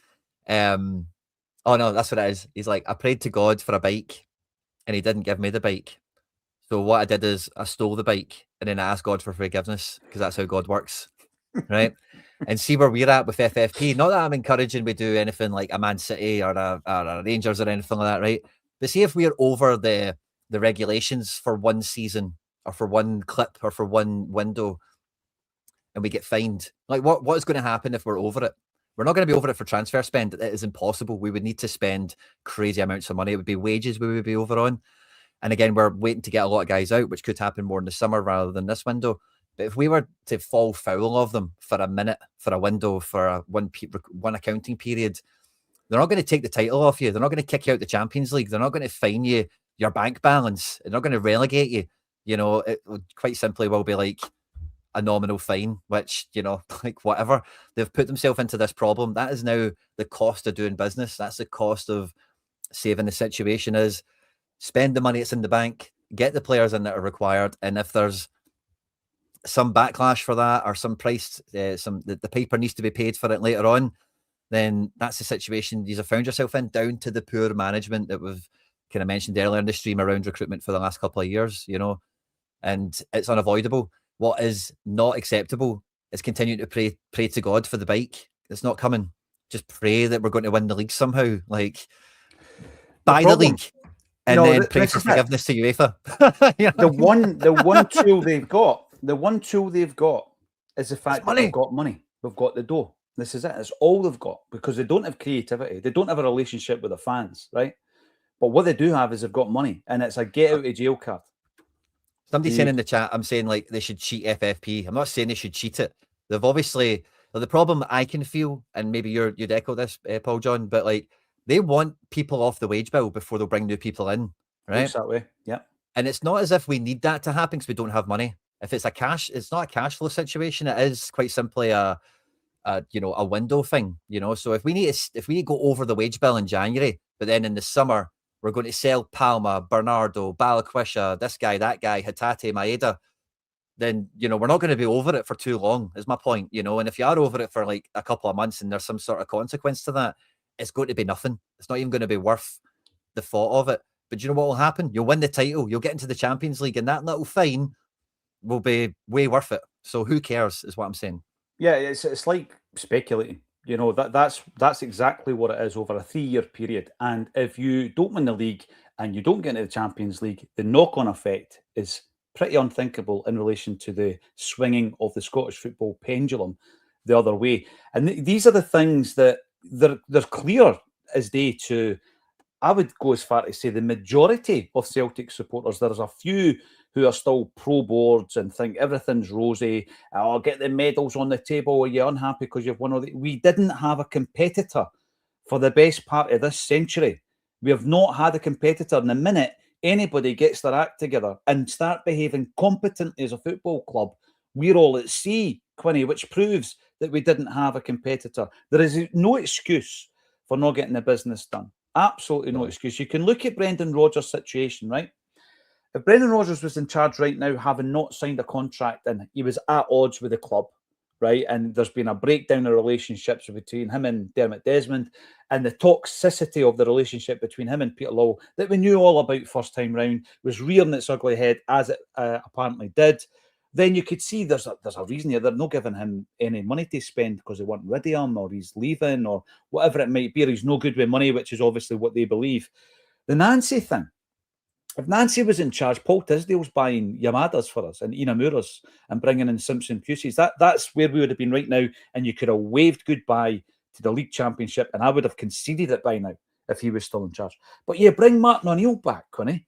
oh no, that's what it is. He's like, I prayed to God for a bike and he didn't give me the bike. So what I did is I stole the bike and then I asked God for forgiveness, because that's how God works, right? and see where we're at with FFP. Not that I'm encouraging we do anything like a Man City or a Rangers or anything like that, right? But see if we're over the regulations for one season or for one clip or for one window and we get fined. Like what is going to happen if we're over it? We're not going to be over it for transfer spend. It is impossible. We would need to spend crazy amounts of money. It would be wages we would be over on. And again, we're waiting to get a lot of guys out, which could happen more in the summer rather than this window. But if we were to fall foul of them for a minute, for a window, for one accounting period, they're not going to take the title off you. They're not going to kick you out the Champions League. They're not going to fine you your bank balance. They're not going to relegate you. You know, it quite simply will be like a nominal fine, which, you know, like whatever. They've put themselves into this problem. That is now the cost of doing business. That's the cost of saving the situation is spend the money that's in the bank, get the players in that are required. And if there's some backlash for that or some price, the paper needs to be paid for it later on, then that's the situation you've found yourself in, down to the poor management that we've kind of mentioned earlier in the stream around recruitment for the last couple of years, you know, and it's unavoidable. What is not acceptable is continuing to pray to God for the bike. It's not coming. Just pray that we're going to win the league somehow. Like, buy the league and then pray for forgiveness to UEFA. You know? The one tool they've got, is the fact that they've got money. They've got the dough. This is it. It's all they've got, because they don't have creativity. They don't have a relationship with the fans, right? But what they do have is they've got money, and it's a get out of jail card. Somebody's saying in the chat, I'm saying like they should cheat FFP. I'm not saying they should cheat it. They've obviously, the problem I can feel, and maybe you'd echo this, Paul John, but like they want people off the wage bill before they'll bring new people in, right? Looks that way, yeah. And it's not as if we need that to happen because we don't have money. If it's it's not a cash flow situation. It is quite simply a window thing, you know. So if we need to go over the wage bill in January, but then in the summer we're going to sell Palma, Bernardo, Balikwisha, this guy, that guy, Hatate, Maeda, then, you know, we're not going to be over it for too long, is my point, you know. And if you are over it for like a couple of months and there's some sort of consequence to that, it's going to be nothing. It's not even going to be worth the thought of it. But you know what will happen? You'll win the title, you'll get into the Champions League, and that little fine will be way worth it. So who cares, is what I'm saying. Yeah, it's like speculating. You know, that's exactly what it is over a 3-year period. And if you don't win the league and you don't get into the Champions League, the knock-on effect is pretty unthinkable in relation to the swinging of the Scottish football pendulum the other way. And these are the things that they're clear as day to, I would go as far to say, the majority of Celtic supporters. There's a few who are still pro boards and think everything's rosy. I'll get the medals on the table. Are you unhappy because you've won all the... We didn't have a competitor for the best part of this century. We have not had a competitor. And the minute anybody gets their act together and start behaving competently as a football club, we're all at sea, Quinny, which proves that we didn't have a competitor. There is no excuse for not getting the business done. Absolutely no excuse. You can look at Brendan Rodgers' situation, right? If Brendan Rodgers was in charge right now, having not signed a contract, and he was at odds with the club, right? And there's been a breakdown of relationships between him and Dermot Desmond, and the toxicity of the relationship between him and Peter Lawwell that we knew all about first time round was rearing its ugly head, as it apparently did. Then you could see there's a reason here. They're not giving him any money to spend because they want rid of him, or he's leaving, or whatever it might be, or he's no good with money, which is obviously what they believe. The Nancy thing. If Nancy was in charge, Paul Tisdale's buying Yamadas for us and Inamuras and bringing in Simpson Puseys. That's where we would have been right now, and you could have waved goodbye to the league championship, and I would have conceded it by now if he was still in charge. But yeah, bring Martin O'Neill back, Quinny,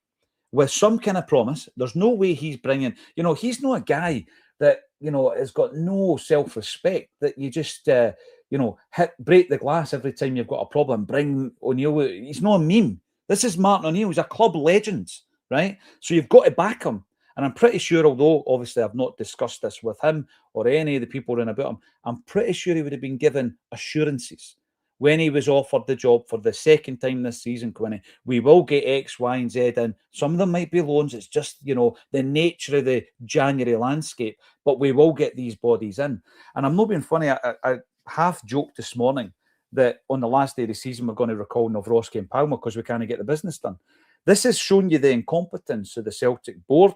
with some kind of promise. There's no way he's bringing... You know, he's not a guy that, you know, has got no self-respect, that you just, break the glass every time you've got a problem. Bring O'Neill. He's not a meme. This is Martin O'Neill. He's a club legend, right? So you've got to back him. And I'm pretty sure, although obviously I've not discussed this with him or any of the people around about him, I'm pretty sure he would have been given assurances when he was offered the job for the second time this season, Quinny. We will get X, Y, and Z in. Some of them might be loans. It's just, you know, the nature of the January landscape. But we will get these bodies in. And I'm not being funny. I half joked this morning that on the last day of the season, we're going to recall Novroski and Palmer because we can't get the business done. This has shown you the incompetence of the Celtic board,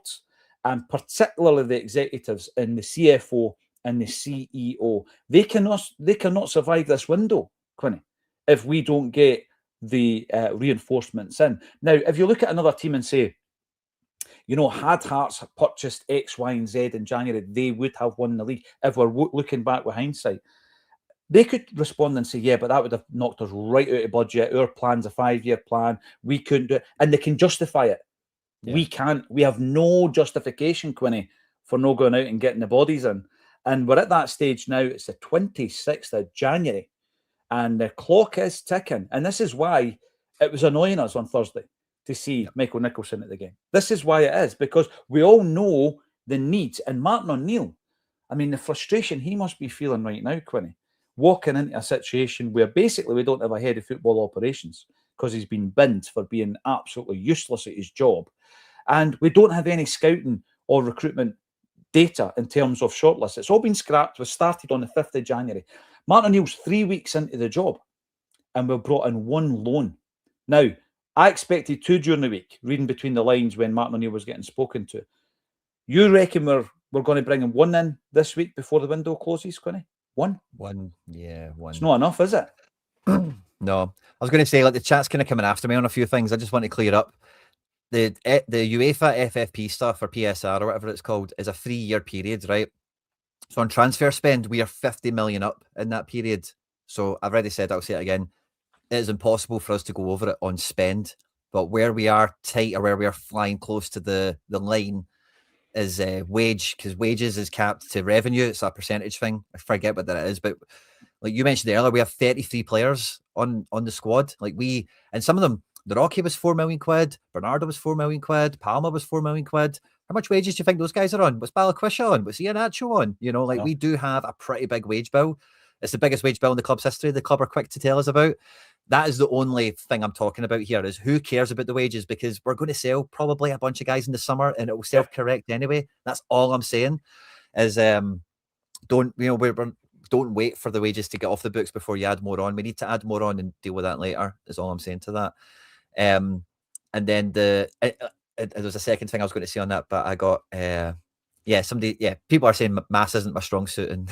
and particularly the executives and the CFO and the CEO. They cannot survive this window, Quinny, if we don't get the reinforcements in. Now, if you look at another team and say, had Hearts purchased X, Y, and Z in January, they would have won the league. If we're looking back with hindsight, they could respond and say, yeah, but that would have knocked us right out of budget. Our plan's a 5-year plan. We couldn't do it. And they can justify it. Yeah. We can't. We have no justification, Quinny, for not going out and getting the bodies in. And we're at that stage now. It's the 26th of January. And the clock is ticking. And this is why it was annoying us on Thursday to see Michael Nicholson at the game. This is why it is, because we all know the need. And Martin O'Neill, I mean, the frustration he must be feeling right now, Quinny, walking into a situation where basically we don't have a head of football operations because he's been binned for being absolutely useless at his job. And we don't have any scouting or recruitment data in terms of shortlists. It's all been scrapped. We started on the 5th of January. Martin O'Neill's 3 weeks into the job and we've brought in one loan. Now, I expected 2 during the week, reading between the lines when Martin O'Neill was getting spoken to. You reckon we're going to bring him one in this week before the window closes, Quinny? One? Yeah, one. It's not enough, is it? No. I was going to say, the chat's kind of coming after me on a few things. I just want to clear up. The UEFA FFP stuff, or PSR, or whatever it's called, is a 3-year period, right? So on transfer spend, we are 50 million up in that period. So I've already said, I'll say it again. It is impossible for us to go over it on spend. But where we are tight, or where we are flying close to the line, is wage, because wages is capped to revenue. It's a percentage thing. I forget what that is, but like you mentioned earlier, we have 33 players on the squad. And some of them, the Rocky was 4 million quid, Bernardo was 4 million quid, Palma was 4 million quid. How much wages do you think those guys are on? What's Balakwisha on? What's Iheanacho on? We do have a pretty big wage bill. It's the biggest wage bill in the club's history. The club are quick to tell us about. That is the only thing I'm talking about here, is who cares about the wages, because we're going to sell probably a bunch of guys in the summer and it will self-correct anyway. That's all I'm saying is don't wait for the wages to get off the books before you add more on. We need to add more on and deal with that later, is all I'm saying to that. And then there was a second thing I was going to say on that, but I got, people are saying mass isn't my strong suit and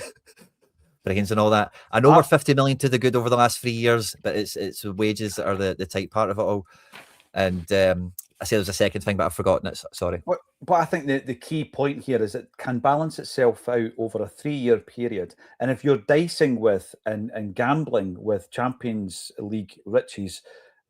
brains and all that. I know we're 50 million to the good over the last 3 years, but it's wages that are the tight part of it all. And I said there was a second thing, but I've forgotten it. Sorry. But I think the key point here is it can balance itself out over a 3-year period. And if you're dicing with and gambling with Champions League riches,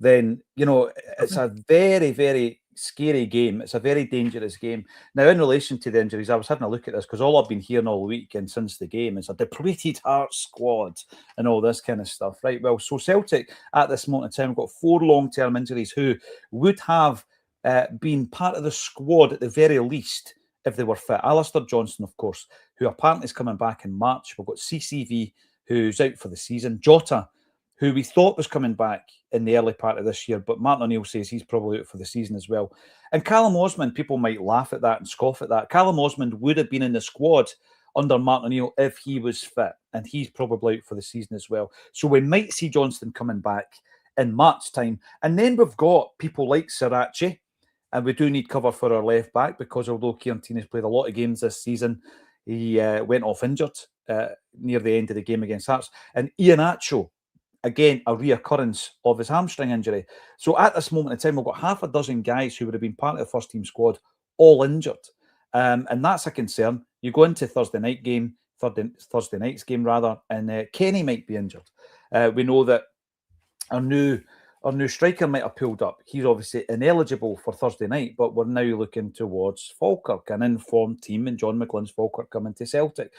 then, it's a very, very scary game. It's a very dangerous game. Now, in relation to the injuries, I was having a look at this because all I've been hearing all week and since the game is a depleted Hearts squad and all this kind of stuff, right? Well, so Celtic at this moment in time have got 4 long-term injuries who would have been part of the squad at the very least if they were fit. Alistair Johnston, of course, who apparently is coming back in March. We've got CCV, who's out for the season. Jota, who we thought was coming back in the early part of this year, but Martin O'Neill says he's probably out for the season as well. And Callum Osmond, people might laugh at that and scoff at that. Callum Osmond would have been in the squad under Martin O'Neill if he was fit, and he's probably out for the season as well. So we might see Johnston coming back in March time. And then we've got people like Sirachi, and we do need cover for our left back because although Kieran has played a lot of games this season, he went off injured near the end of the game against Hearts. And Iheanacho, again, a reoccurrence of his hamstring injury. So at this moment in time, we've got half a dozen guys who would have been part of the first team squad, all injured. And that's a concern. You go into Thursday night's game, and Kenny might be injured. We know that our new striker might have pulled up. He's obviously ineligible for Thursday night, but we're now looking towards Falkirk, an informed team, and John McGlynn's Falkirk coming to Celtic.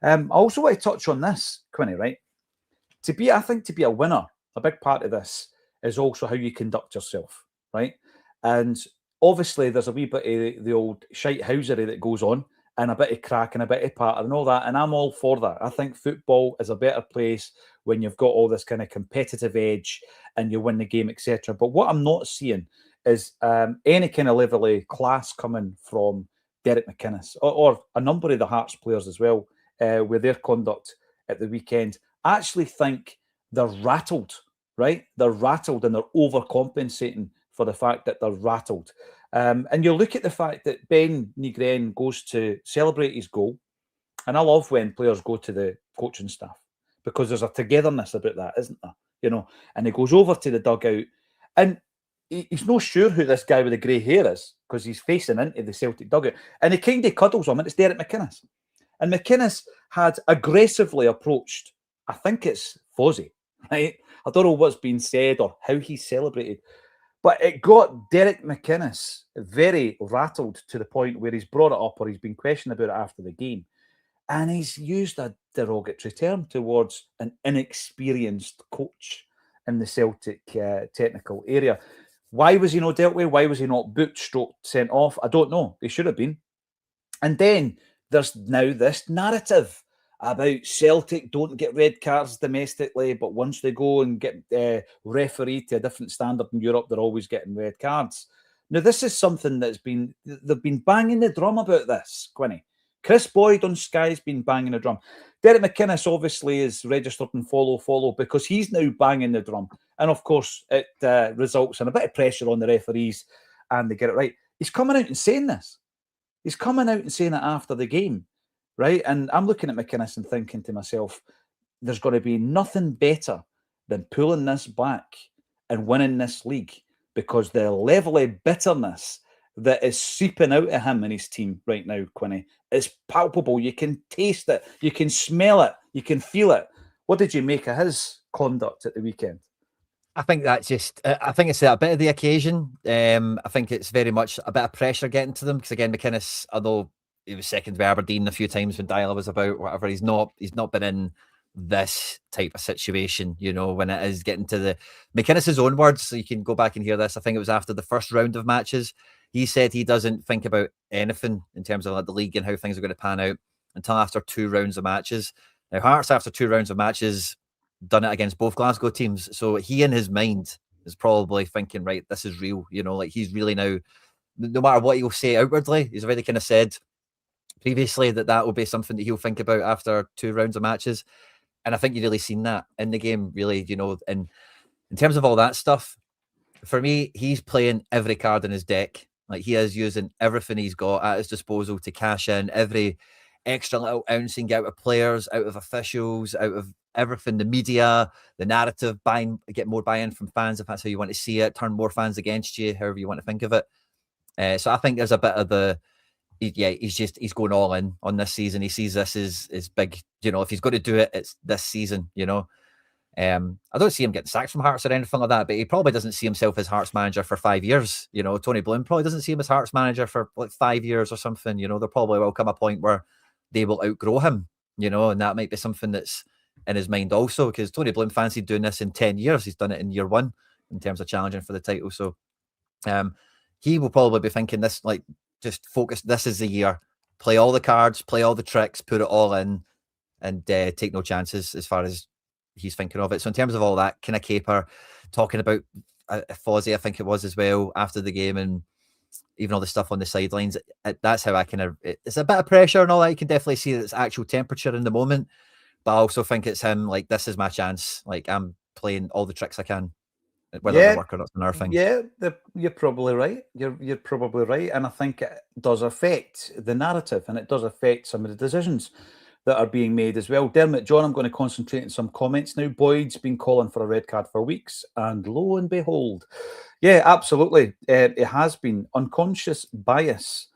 I also want to touch on this, Quinny, right? To be a winner, a big part of this is also how you conduct yourself, right? And obviously there's a wee bit of the old shitehousery that goes on, and a bit of crack and a bit of patter and all that, and I'm all for that. I think football is a better place when you've got all this kind of competitive edge and you win the game, etc. But what I'm not seeing is any kind of level of class coming from Derek McInnes or a number of the Hearts players as well with their conduct at the weekend. I actually think they're rattled, right? They're rattled and they're overcompensating for the fact that they're rattled. And you look at the fact that Ben Nigren goes to celebrate his goal And I love when players go to the coaching staff because there's a togetherness about that, isn't there? You know, and he goes over to the dugout and he's not sure who this guy with the grey hair is because he's facing into the Celtic dugout and he kind of cuddles him and it's Derek McInnes. And McInnes had aggressively approached, I think it's Fozzie, right? I don't know what's been said or how he celebrated, but it got Derek McInnes very rattled to the point where he's brought it up or he's been questioned about it after the game. And he's used a derogatory term towards an inexperienced coach in the Celtic technical area. Why was he not dealt with? Why was he not booked, stroked, sent off? I don't know. He should have been. And then there's now this narrative about Celtic don't get red cards domestically, but once they go and get refereed to a different standard in Europe, they're always getting red cards. Now, this is something they've been banging the drum about this, Quinny. Chris Boyd on Sky's been banging the drum. Derek McInnes obviously is registered in follow because he's now banging the drum. And of course, it results in a bit of pressure on the referees and they get it right. He's coming out and saying this. He's coming out and saying it after the game, right? And I'm looking at McInnes and thinking to myself, there's going to be nothing better than pulling this back and winning this league because the level of bitterness that is seeping out of him and his team right now, Quinny, is palpable. You can taste it. You can smell it. You can feel it. What did you make of his conduct at the weekend? I think that's just, I think it's a bit of the occasion. I think it's very much a bit of pressure getting to them because, again, McInnes, although he was second with Aberdeen a few times when Dyla was about, whatever, he's not been in this type of situation, you know, when it is getting to the McInnes's own words. So you can go back and hear this. I think it was after the first round of matches. He said he doesn't think about anything in terms of like the league and how things are going to pan out until after 2 rounds of matches. Now, Hearts, after 2 rounds of matches, done it against both Glasgow teams. So he, in his mind, is probably thinking, right, this is real. You know, like he's really now, no matter what he'll say outwardly, he's already kind of said previously that will be something that he'll think about after 2 rounds of matches. And I think you've really seen that in the game, really, you know, and in terms of all that stuff, for me, he's playing every card in his deck. Like he is using everything he's got at his disposal to cash in every extra little ounce he can get out of players, out of officials, out of everything, the media, the narrative, get more buy-in from fans if that's how you want to see it, turn more fans against you, however you want to think of it. So I think there's a bit of he's going all in on this season. He sees this as big, you know, if he's going to do it, it's this season, you know. I don't see him getting sacked from Hearts or anything like that, but he probably doesn't see himself as Hearts manager for 5 years. You know, Tony Bloom probably doesn't see him as Hearts manager for like 5 years or something. You know, there probably will come a point where they will outgrow him, you know, and that might be something that's in his mind also, because Tony Bloom fancied doing this in 10 years. He's done it in year 1 in terms of challenging for the title. So he will probably be thinking this, like, just focus. This is the year. Play all the cards, play all the tricks, put it all in, and take no chances as far as he's thinking of it. So in terms of all that kind of caper, talking about Fozzie, I think it was as well after the game, and even all the stuff on the sidelines, that's how I kind of, it's a bit of pressure and all that. You can definitely see that it's actual temperature in the moment, but I also think it's him, like, this is my chance. Like, I'm playing all the tricks I can, whether they work or not, another thing. Yeah, you're probably right. You're probably right. And I think it does affect the narrative and it does affect some of the decisions that are being made as well. Dermot John, I'm going to concentrate on some comments now. Boyd's been calling for a red card for weeks, and lo and behold, yeah, absolutely. It has been. Unconscious bias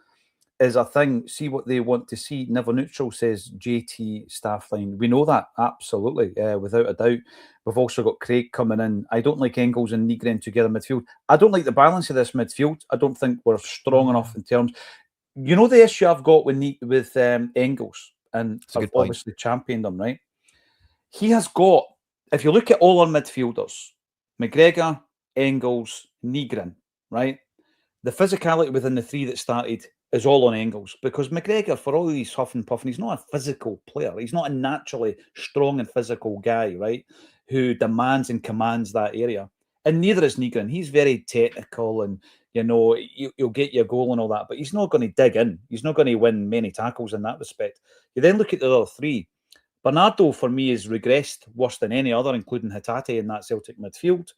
is a thing. See what they want to see. Never neutral, says JT Staffline. We know that, absolutely, without a doubt. We've also got Craig coming in. I don't like Engels and Nygren together midfield. I don't like the balance of this midfield. I don't think we're strong enough in terms. You know the issue I've got with Engels, and I've obviously championed him, right? He has got, if you look at all our midfielders, McGregor, Engels, Nygren, right? The physicality within the 3 that started is all on Engels, because McGregor, for all he's huff and puffing, he's not a physical player. He's not a naturally strong and physical guy, right? Who demands and commands that area. And neither is Nygren. He's very technical and, you know, you'll get your goal and all that, but he's not going to dig in. He's not going to win many tackles in that respect. You then look at the other 3. Bernardo, for me, has regressed worse than any other, including Hatate in that Celtic midfield.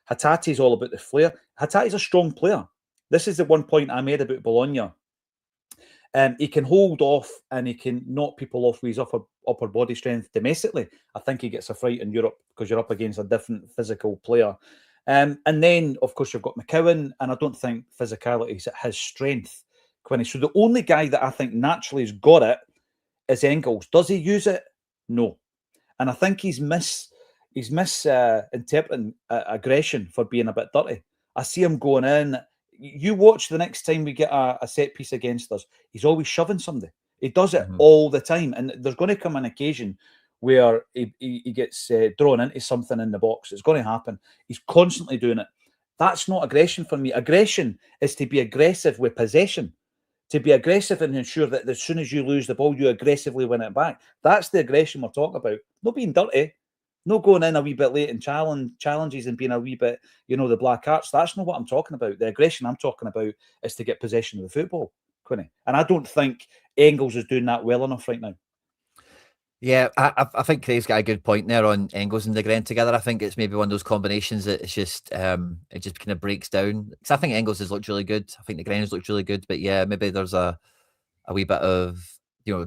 Hatate's all about the flair. Hatate's a strong player. This is the one point I made about Bologna. He can hold off and he can knock people off with his upper body strength domestically. I think he gets a fright in Europe because you're up against a different physical player. And then, of course, you've got McCowan, and I don't think physicality is his strength, Quinny. So the only guy that I think naturally has got it is Engels. Does he use it? No. And I think he's misinterpreting aggression for being a bit dirty. I see him going in. You watch the next time we get a set piece against us, he's always shoving somebody. He does it all the time. And there's going to come an occasion where he gets drawn into something in the box. It's going to happen. He's constantly doing it. That's not aggression for me. Aggression is to be aggressive with possession, to be aggressive and ensure that as soon as you lose the ball, you aggressively win it back. That's the aggression we're talking about. Not being dirty, not going in a wee bit late and challenges and being a wee bit, the black arts. That's not what I'm talking about. The aggression I'm talking about is to get possession of the football, Quinny. And I don't think Engels is doing that well enough right now. Yeah, I think Craig's got a good point there on Engels and De Green together. I think it's maybe one of those combinations that it's just it just kind of breaks down. Because I think Engels has looked really good. I think De Green has looked really good. But yeah, maybe there's a wee bit of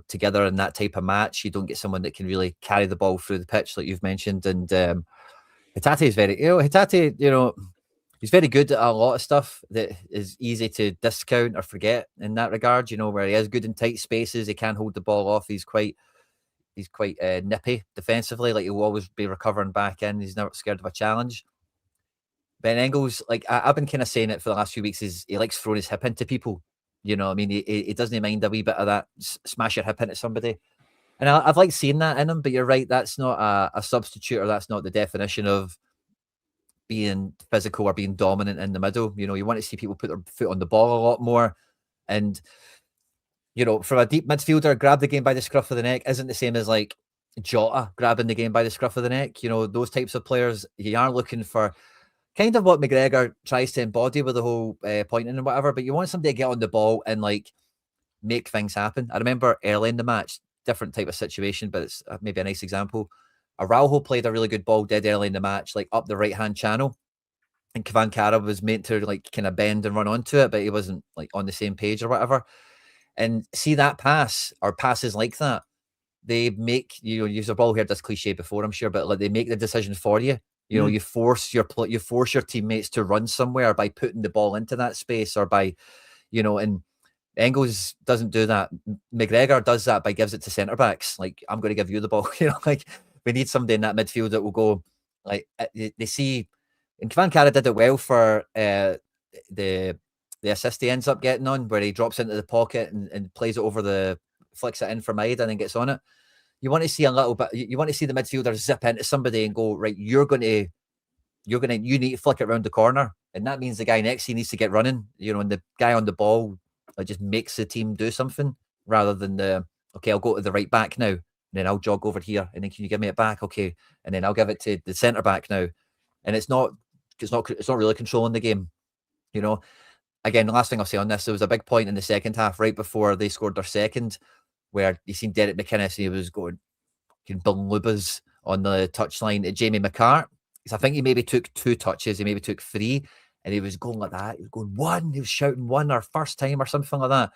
together in that type of match. You don't get someone that can really carry the ball through the pitch like you've mentioned. And Hatate is very Hatate, he's very good at a lot of stuff that is easy to discount or forget in that regard. Where he is good in tight spaces, he can hold the ball off. He's quite nippy defensively. Like, he'll always be recovering back in. He's never scared of a challenge. Ben Engels, like I've been kind of saying it for the last few weeks, is he likes throwing his hip into people. I mean, he doesn't mind a wee bit of that, smash your hip into somebody. And I've liked seeing that in him, but you're right, that's not a substitute, or that's not the definition of being physical or being dominant in the middle. You want to see people put their foot on the ball a lot more. And from a deep midfielder, grab the game by the scruff of the neck isn't the same as like Jota grabbing the game by the scruff of the neck. Those types of players, you are looking for kind of what McGregor tries to embody with the whole pointing and whatever, but you want somebody to get on the ball and like make things happen. I remember early in the match, different type of situation, but it's maybe a nice example. Araujo played a really good ball dead early in the match, like up the right-hand channel. And Kavankara was meant to like kind of bend and run onto it, but he wasn't like on the same page or whatever. And see that pass or passes like that, they make use a ball. Heard this cliche before, I'm sure, but like they make the decision for you. You force your teammates to run somewhere by putting the ball into that space, or by, and Engels doesn't do that. McGregor does that by gives it to centre backs. Like, I'm going to give you the ball. Like, we need somebody in that midfield that will go like they see. And Kavankara did it well for the assist he ends up getting on, where he drops into the pocket and plays it flicks it in for Maeda and then gets on it. You want to see a little bit. You want to see the midfielder zip into somebody and go, right, you need to flick it around the corner, and that means the guy next to you needs to get running. And the guy on the ball just makes the team do something, rather than okay, I'll go to the right back now, and then I'll jog over here, and then can you give me it back? Okay, and then I'll give it to the centre back now, and it's not really controlling the game. Again, the last thing I'll say on this, there was a big point in the second half, right before they scored their second, where you seen Derek McInnes, and he was going balubas on the touchline at Jamie McCart. Because I think he maybe took 2 touches, he maybe took 3, and he was going like that. He was going 1, he was shouting 1 or first time or something like that.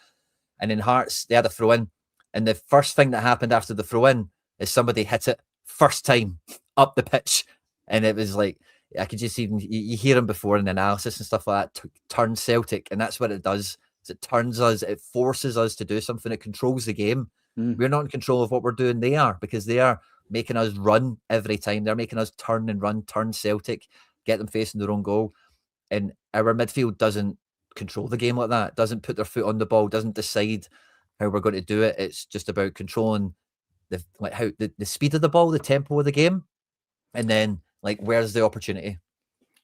And in Hearts, they had a throw in. And the first thing that happened after the throw in is somebody hit it first time up the pitch. And it was like, I could just even, you hear him before in the analysis and stuff like that, turn Celtic. And that's what it does. It turns us, it forces us to do something. It controls the game. We're not in control of what we're doing. They are, because they are making us run every time. They're making us turn and run, turn Celtic, get them facing their own goal. And our midfield doesn't control the game like that, doesn't put their foot on the ball, doesn't decide how we're going to do it. It's just about controlling the speed of the ball, the tempo of the game, and then like, where's the opportunity?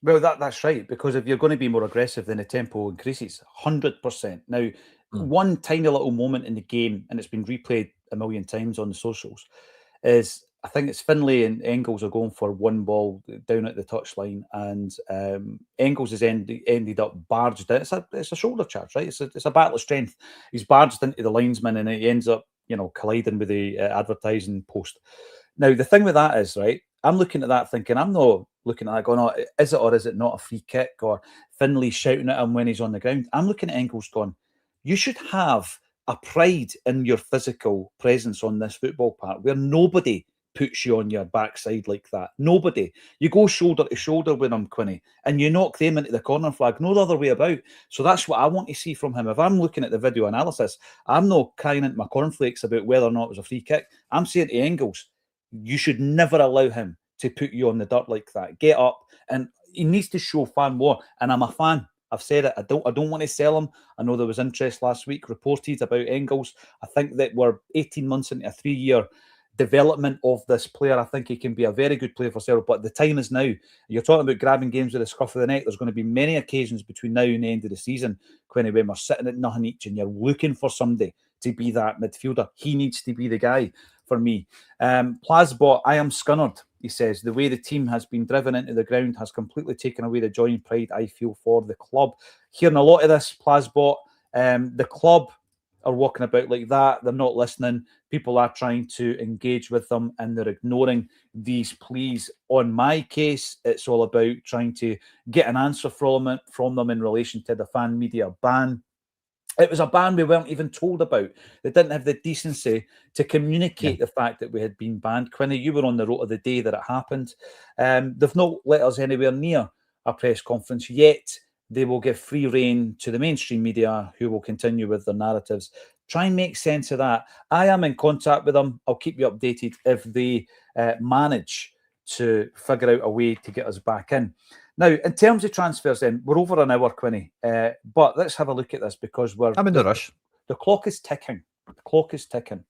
Well, that's right, because if you're going to be more aggressive, then the tempo increases 100%. Now, one tiny little moment in the game, and it's been replayed a million times on the socials, is I think it's Finlay and Engels are going for one ball down at the touchline, and Engels has ended up barged in. It's a shoulder charge, right? It's a battle of strength. He's barged into the linesman, and he ends up, colliding with the advertising post. Now, the thing with that is, right, I'm looking at that thinking, I'm not looking at that going, oh, is it or is it not a free kick, or Finlay shouting at him when he's on the ground? I'm looking at Engels going, you should have a pride in your physical presence on this football park where nobody puts you on your backside like that. Nobody. You go shoulder to shoulder with them, Quinny, and you knock them into the corner flag. No other way about. So that's what I want to see from him. If I'm looking at the video analysis, I'm not crying into my cornflakes about whether or not it was a free kick. I'm saying to Engels, you should never allow him to put you on the dirt like that. Get up, and he needs to show fan more. And I'm a fan. I've said it. I don't want to sell him. I know there was interest last week reported about Engels. I think that we're 18 months into a 3-year development of this player. I think he can be a very good player for Celtic, but the time is now. You're talking about grabbing games with the scruff of the neck. There's going to be many occasions between now and the end of the season, Quinny, when we're sitting at nothing each and you're looking for somebody to be that midfielder. He needs to be the guy for me. Plasbot, I am scunnered, he says. The way the team has been driven into the ground has completely taken away the joy and pride I feel for the club. Hearing a lot of this, Plasbot, the club are walking about like that. They're not listening. People are trying to engage with them and they're ignoring these pleas. On my case, it's all about trying to get an answer from them in relation to the fan media ban. It was a ban we weren't even told about. They didn't have the decency to communicate the fact that we had been banned. Quinny, you were on the road of the day that it happened. They've not let us anywhere near a press conference yet. They will give free rein to the mainstream media who will continue with their narratives. Try and make sense of that. I am in contact with them. I'll keep you updated if they manage to figure out a way to get us back in. Now, in terms of transfers, then, we're over an hour, Quinny. But let's have a look at this because I'm in no rush. The clock is ticking. The clock is ticking.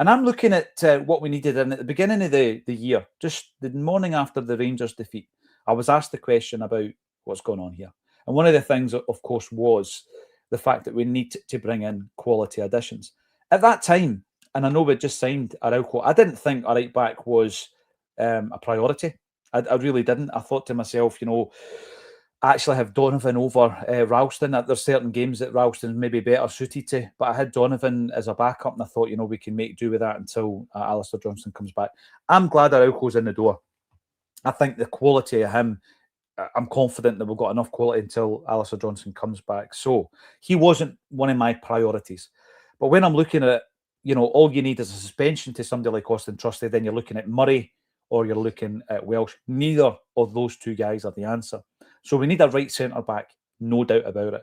And I'm looking at what we needed. And at the beginning of the year, just the morning after the Rangers defeat, I was asked the question about what's going on here. And one of the things, of course, was the fact that we need to bring in quality additions. At that time, and I know we just signed Araujo, I didn't think a right back was a priority. I really didn't. I thought to myself, I actually have Donovan over Ralston. There's certain games that Ralston's maybe better suited to, but I had Donovan as a backup, and I thought, we can make do with that until Alistair Johnson comes back. I'm glad Araujo's in the door. I think the quality of him, I'm confident that we've got enough quality until Alistair Johnson comes back. So he wasn't one of my priorities. But when I'm looking at, all you need is a suspension to somebody like Austin Trusty, then you're looking at Murray or you're looking at Welsh. Neither of those two guys are the answer. So we need a right centre-back, no doubt about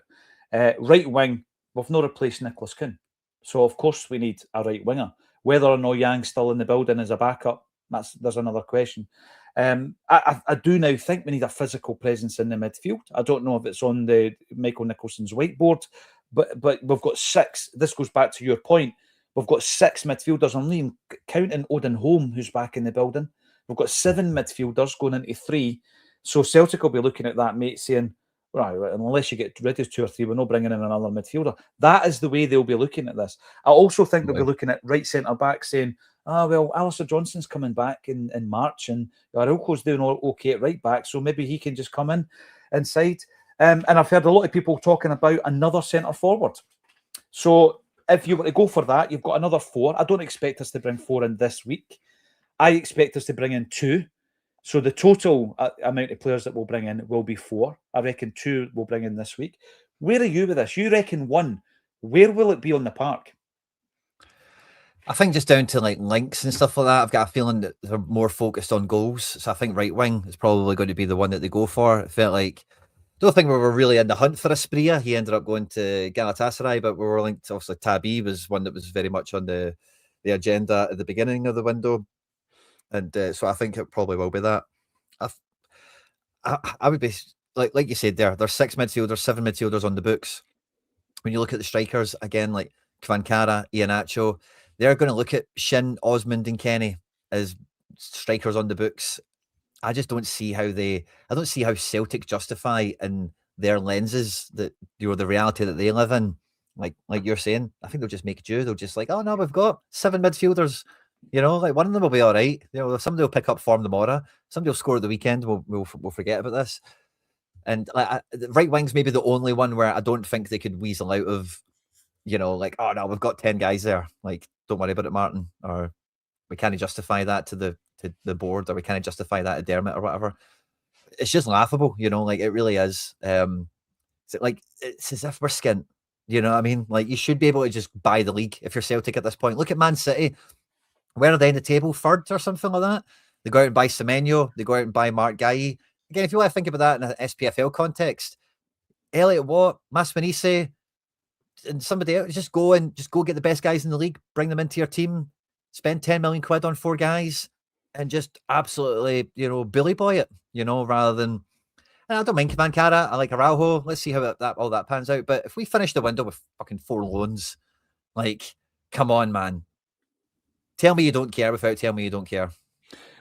it. Right wing, we've not replaced Nicholas Kuhn. So, of course, we need a right winger. Whether or not Yang's still in the building as a backup, there's another question. I do now think we need a physical presence in the midfield. I don't know if it's on the Michael Nicholson's whiteboard, but we've got 6. This goes back to your point. We've got 6 midfielders. I'm not even counting Odin Holm, who's back in the building. We've got 7 midfielders going into 3. So Celtic will be looking at that, mate, saying, right, unless you get rid of 2 or 3, we're not bringing in another midfielder. That is the way they'll be looking at this. I also think they'll be looking at right centre-back saying, well, Alistair Johnson's coming back in March and Araujo's doing okay at right back, so maybe he can just come in inside. And I've heard a lot of people talking about another centre-forward. So if you were to go for that, you've got another 4. I don't expect us to bring 4 in this week. I expect us to bring in 2. So the total amount of players that we'll bring in will be 4. I reckon 2 we'll bring in this week. Where are you with this? You reckon 1. Where will it be on the park? I think just down to like links and stuff like that, I've got a feeling that they're more focused on goals. So I think right wing is probably going to be the one that they go for. It felt like, don't think we were really in the hunt for Asprilla. He ended up going to Galatasaray, but we were linked. Obviously, Tabby was one that was very much on the agenda at the beginning of the window. And so I think it probably will be that. I would be, like you said there's 6 midfielders, 7 midfielders on the books. When you look at the strikers, again, like Kvankara, Iheanacho, they're going to look at Shin, Osmond and Kenny as strikers on the books. I just don't see how Celtic justify in their lenses that, the reality that they live in. Like you're saying, I think they'll just make do. They'll just like, oh no, we've got 7 midfielders. Like one of them will be all right. Somebody will pick up form tomorrow. Somebody will score at the weekend. We'll forget about this. And right wing's maybe the only one where I don't think they could weasel out of, like, oh no, we've got 10 guys there. Like, don't worry about it, Martin. Or we can't justify that to the board, or we can't justify that to Dermot or whatever. It's just laughable, like it really is. It's as if we're skint. You know what I mean? Like, you should be able to just buy the league if you're Celtic at this point. Look at Man City. Where are they in the table? Third or something like that? They go out and buy Semenyo. They go out and buy Mark Guy. Again, if you want to think about that in an SPFL context, Elliot Watt, Masmanise, and somebody else, just go get the best guys in the league, bring them into your team, spend 10 million quid on 4 guys, and just absolutely, bully boy it, rather than. And I don't mind Kamankara. I like Araujo. Let's see how all that pans out. But if we finish the window with fucking 4 loans, like, come on, man. Tell me you don't care without telling me you don't care.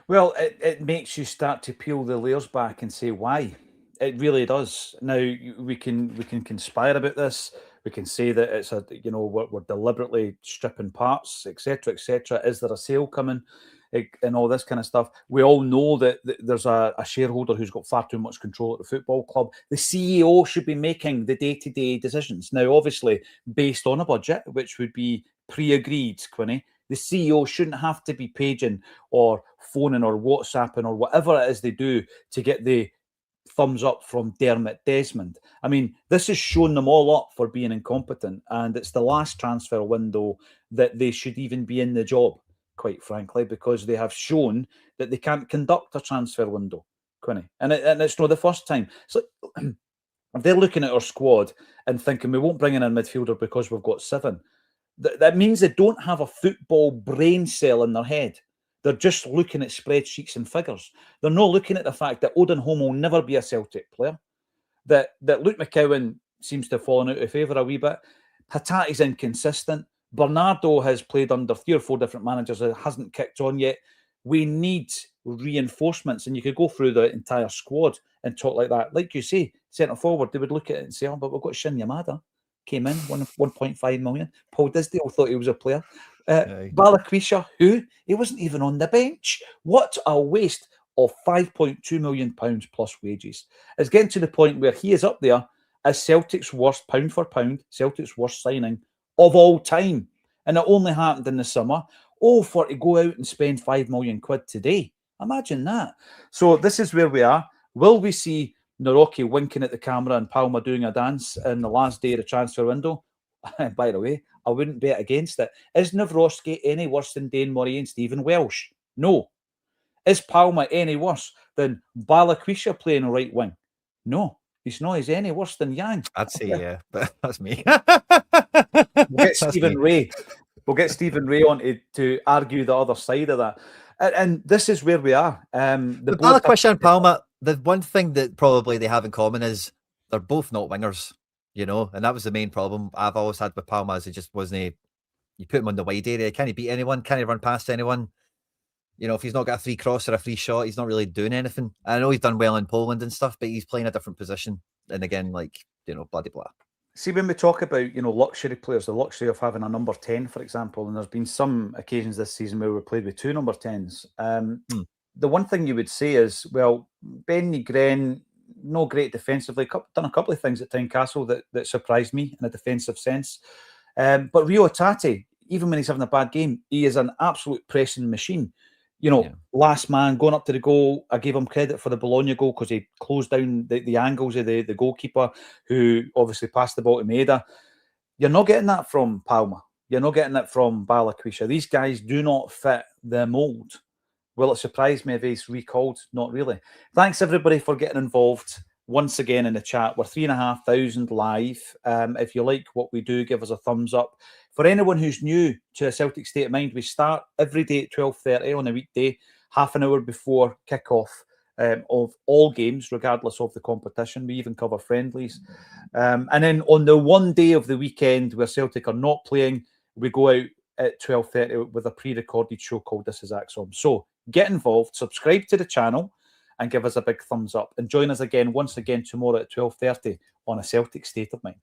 Well, it makes you start to peel the layers back and say why. It really does. Now we can conspire about this. We can say that it's we're deliberately stripping parts, etc., etc. Is there a sale coming, and all this kind of stuff? We all know that there's a shareholder who's got far too much control at the football club. The CEO should be making the day-to-day decisions. Now, obviously, based on a budget, which would be pre-agreed, Quinny. The CEO shouldn't have to be paging or phoning or WhatsApping or whatever it is they do to get the thumbs up from Dermot Desmond. I mean, this has shown them all up for being incompetent, and it's the last transfer window that they should even be in the job, quite frankly, because they have shown that they can't conduct a transfer window, Quinny. And it's not the first time. So if they're looking at our squad and thinking we won't bring in a midfielder because we've got 7, that means they don't have a football brain cell in their head. They're just looking at spreadsheets and figures. They're not looking at the fact that Odin Holm will never be a Celtic player, that Luke McCowan seems to have fallen out of favour a wee bit. Hatate's inconsistent. Bernardo has played under 3 or 4 different managers and hasn't kicked on yet. We need reinforcements, and you could go through the entire squad and talk like that. Like you say, centre forward, they would look at it and say, oh, but we've got Shin Yamada. Came in, 1.5 million. Paul Disdale thought he was a player. Balakwisha, who? He wasn't even on the bench. What a waste of £5.2 million plus wages. It's getting to the point where he is up there as Celtic's worst, pound for pound, Celtic's worst signing of all time. And it only happened in the summer. For to go out and spend 5 million quid today. Imagine that. So this is where we are. Will we see Naroki winking at the camera and Palma doing a dance in the last day of the transfer window? By the way, I wouldn't bet against it. Is Nawrocki any worse than Dane Murray and Stephen Welsh? No. Is Palma any worse than Balakwisha playing right wing? No, he's not. He's any worse than Yang. I'd say yeah, but that's me. We'll get Stephen Ray. We'll get Stephen Ray on to argue the other side of that. And this is where we are. The Balakwisha and Palma, the one thing that probably they have in common is they're both not wingers, and that was the main problem I've always had with Palma, is it just wasn't. You put him on the wide area, can he beat anyone? Can he run past anyone? If he's not got a free cross or a free shot, he's not really doing anything. I know he's done well in Poland and stuff, but he's playing a different position. And again, blah, blah. See, when we talk about, luxury players, the luxury of having a number 10, for example, and there's been some occasions this season where we played with 2 number 10s. The one thing you would say is, well, Ben Nygren, no great defensively, done a couple of things at Tynecastle that surprised me in a defensive sense. But Rio Hatate, even when he's having a bad game, he is an absolute pressing machine. Last man going up to the goal. I gave him credit for the Bologna goal because he closed down the angles of the goalkeeper, who obviously passed the ball to Maeda. You're not getting that from Palma. You're not getting that from Balakwisha. These guys do not fit the mould. Will it surprise me if he's recalled? Not really. Thanks, everybody, for getting involved once again in the chat. We're 3,500 live. If you like what we do, give us a thumbs up. For anyone who's new to a Celtic State of Mind, we start every day at 12:30 on a weekday, half an hour before kick-off of all games, regardless of the competition. We even cover friendlies. And then on the one day of the weekend where Celtic are not playing, we go out at 12:30 with a pre-recorded show called This Is Acsom. So get involved, subscribe to the channel, and give us a big thumbs up. And join us again, once again, tomorrow at 12:30 on a Celtic State of Mind.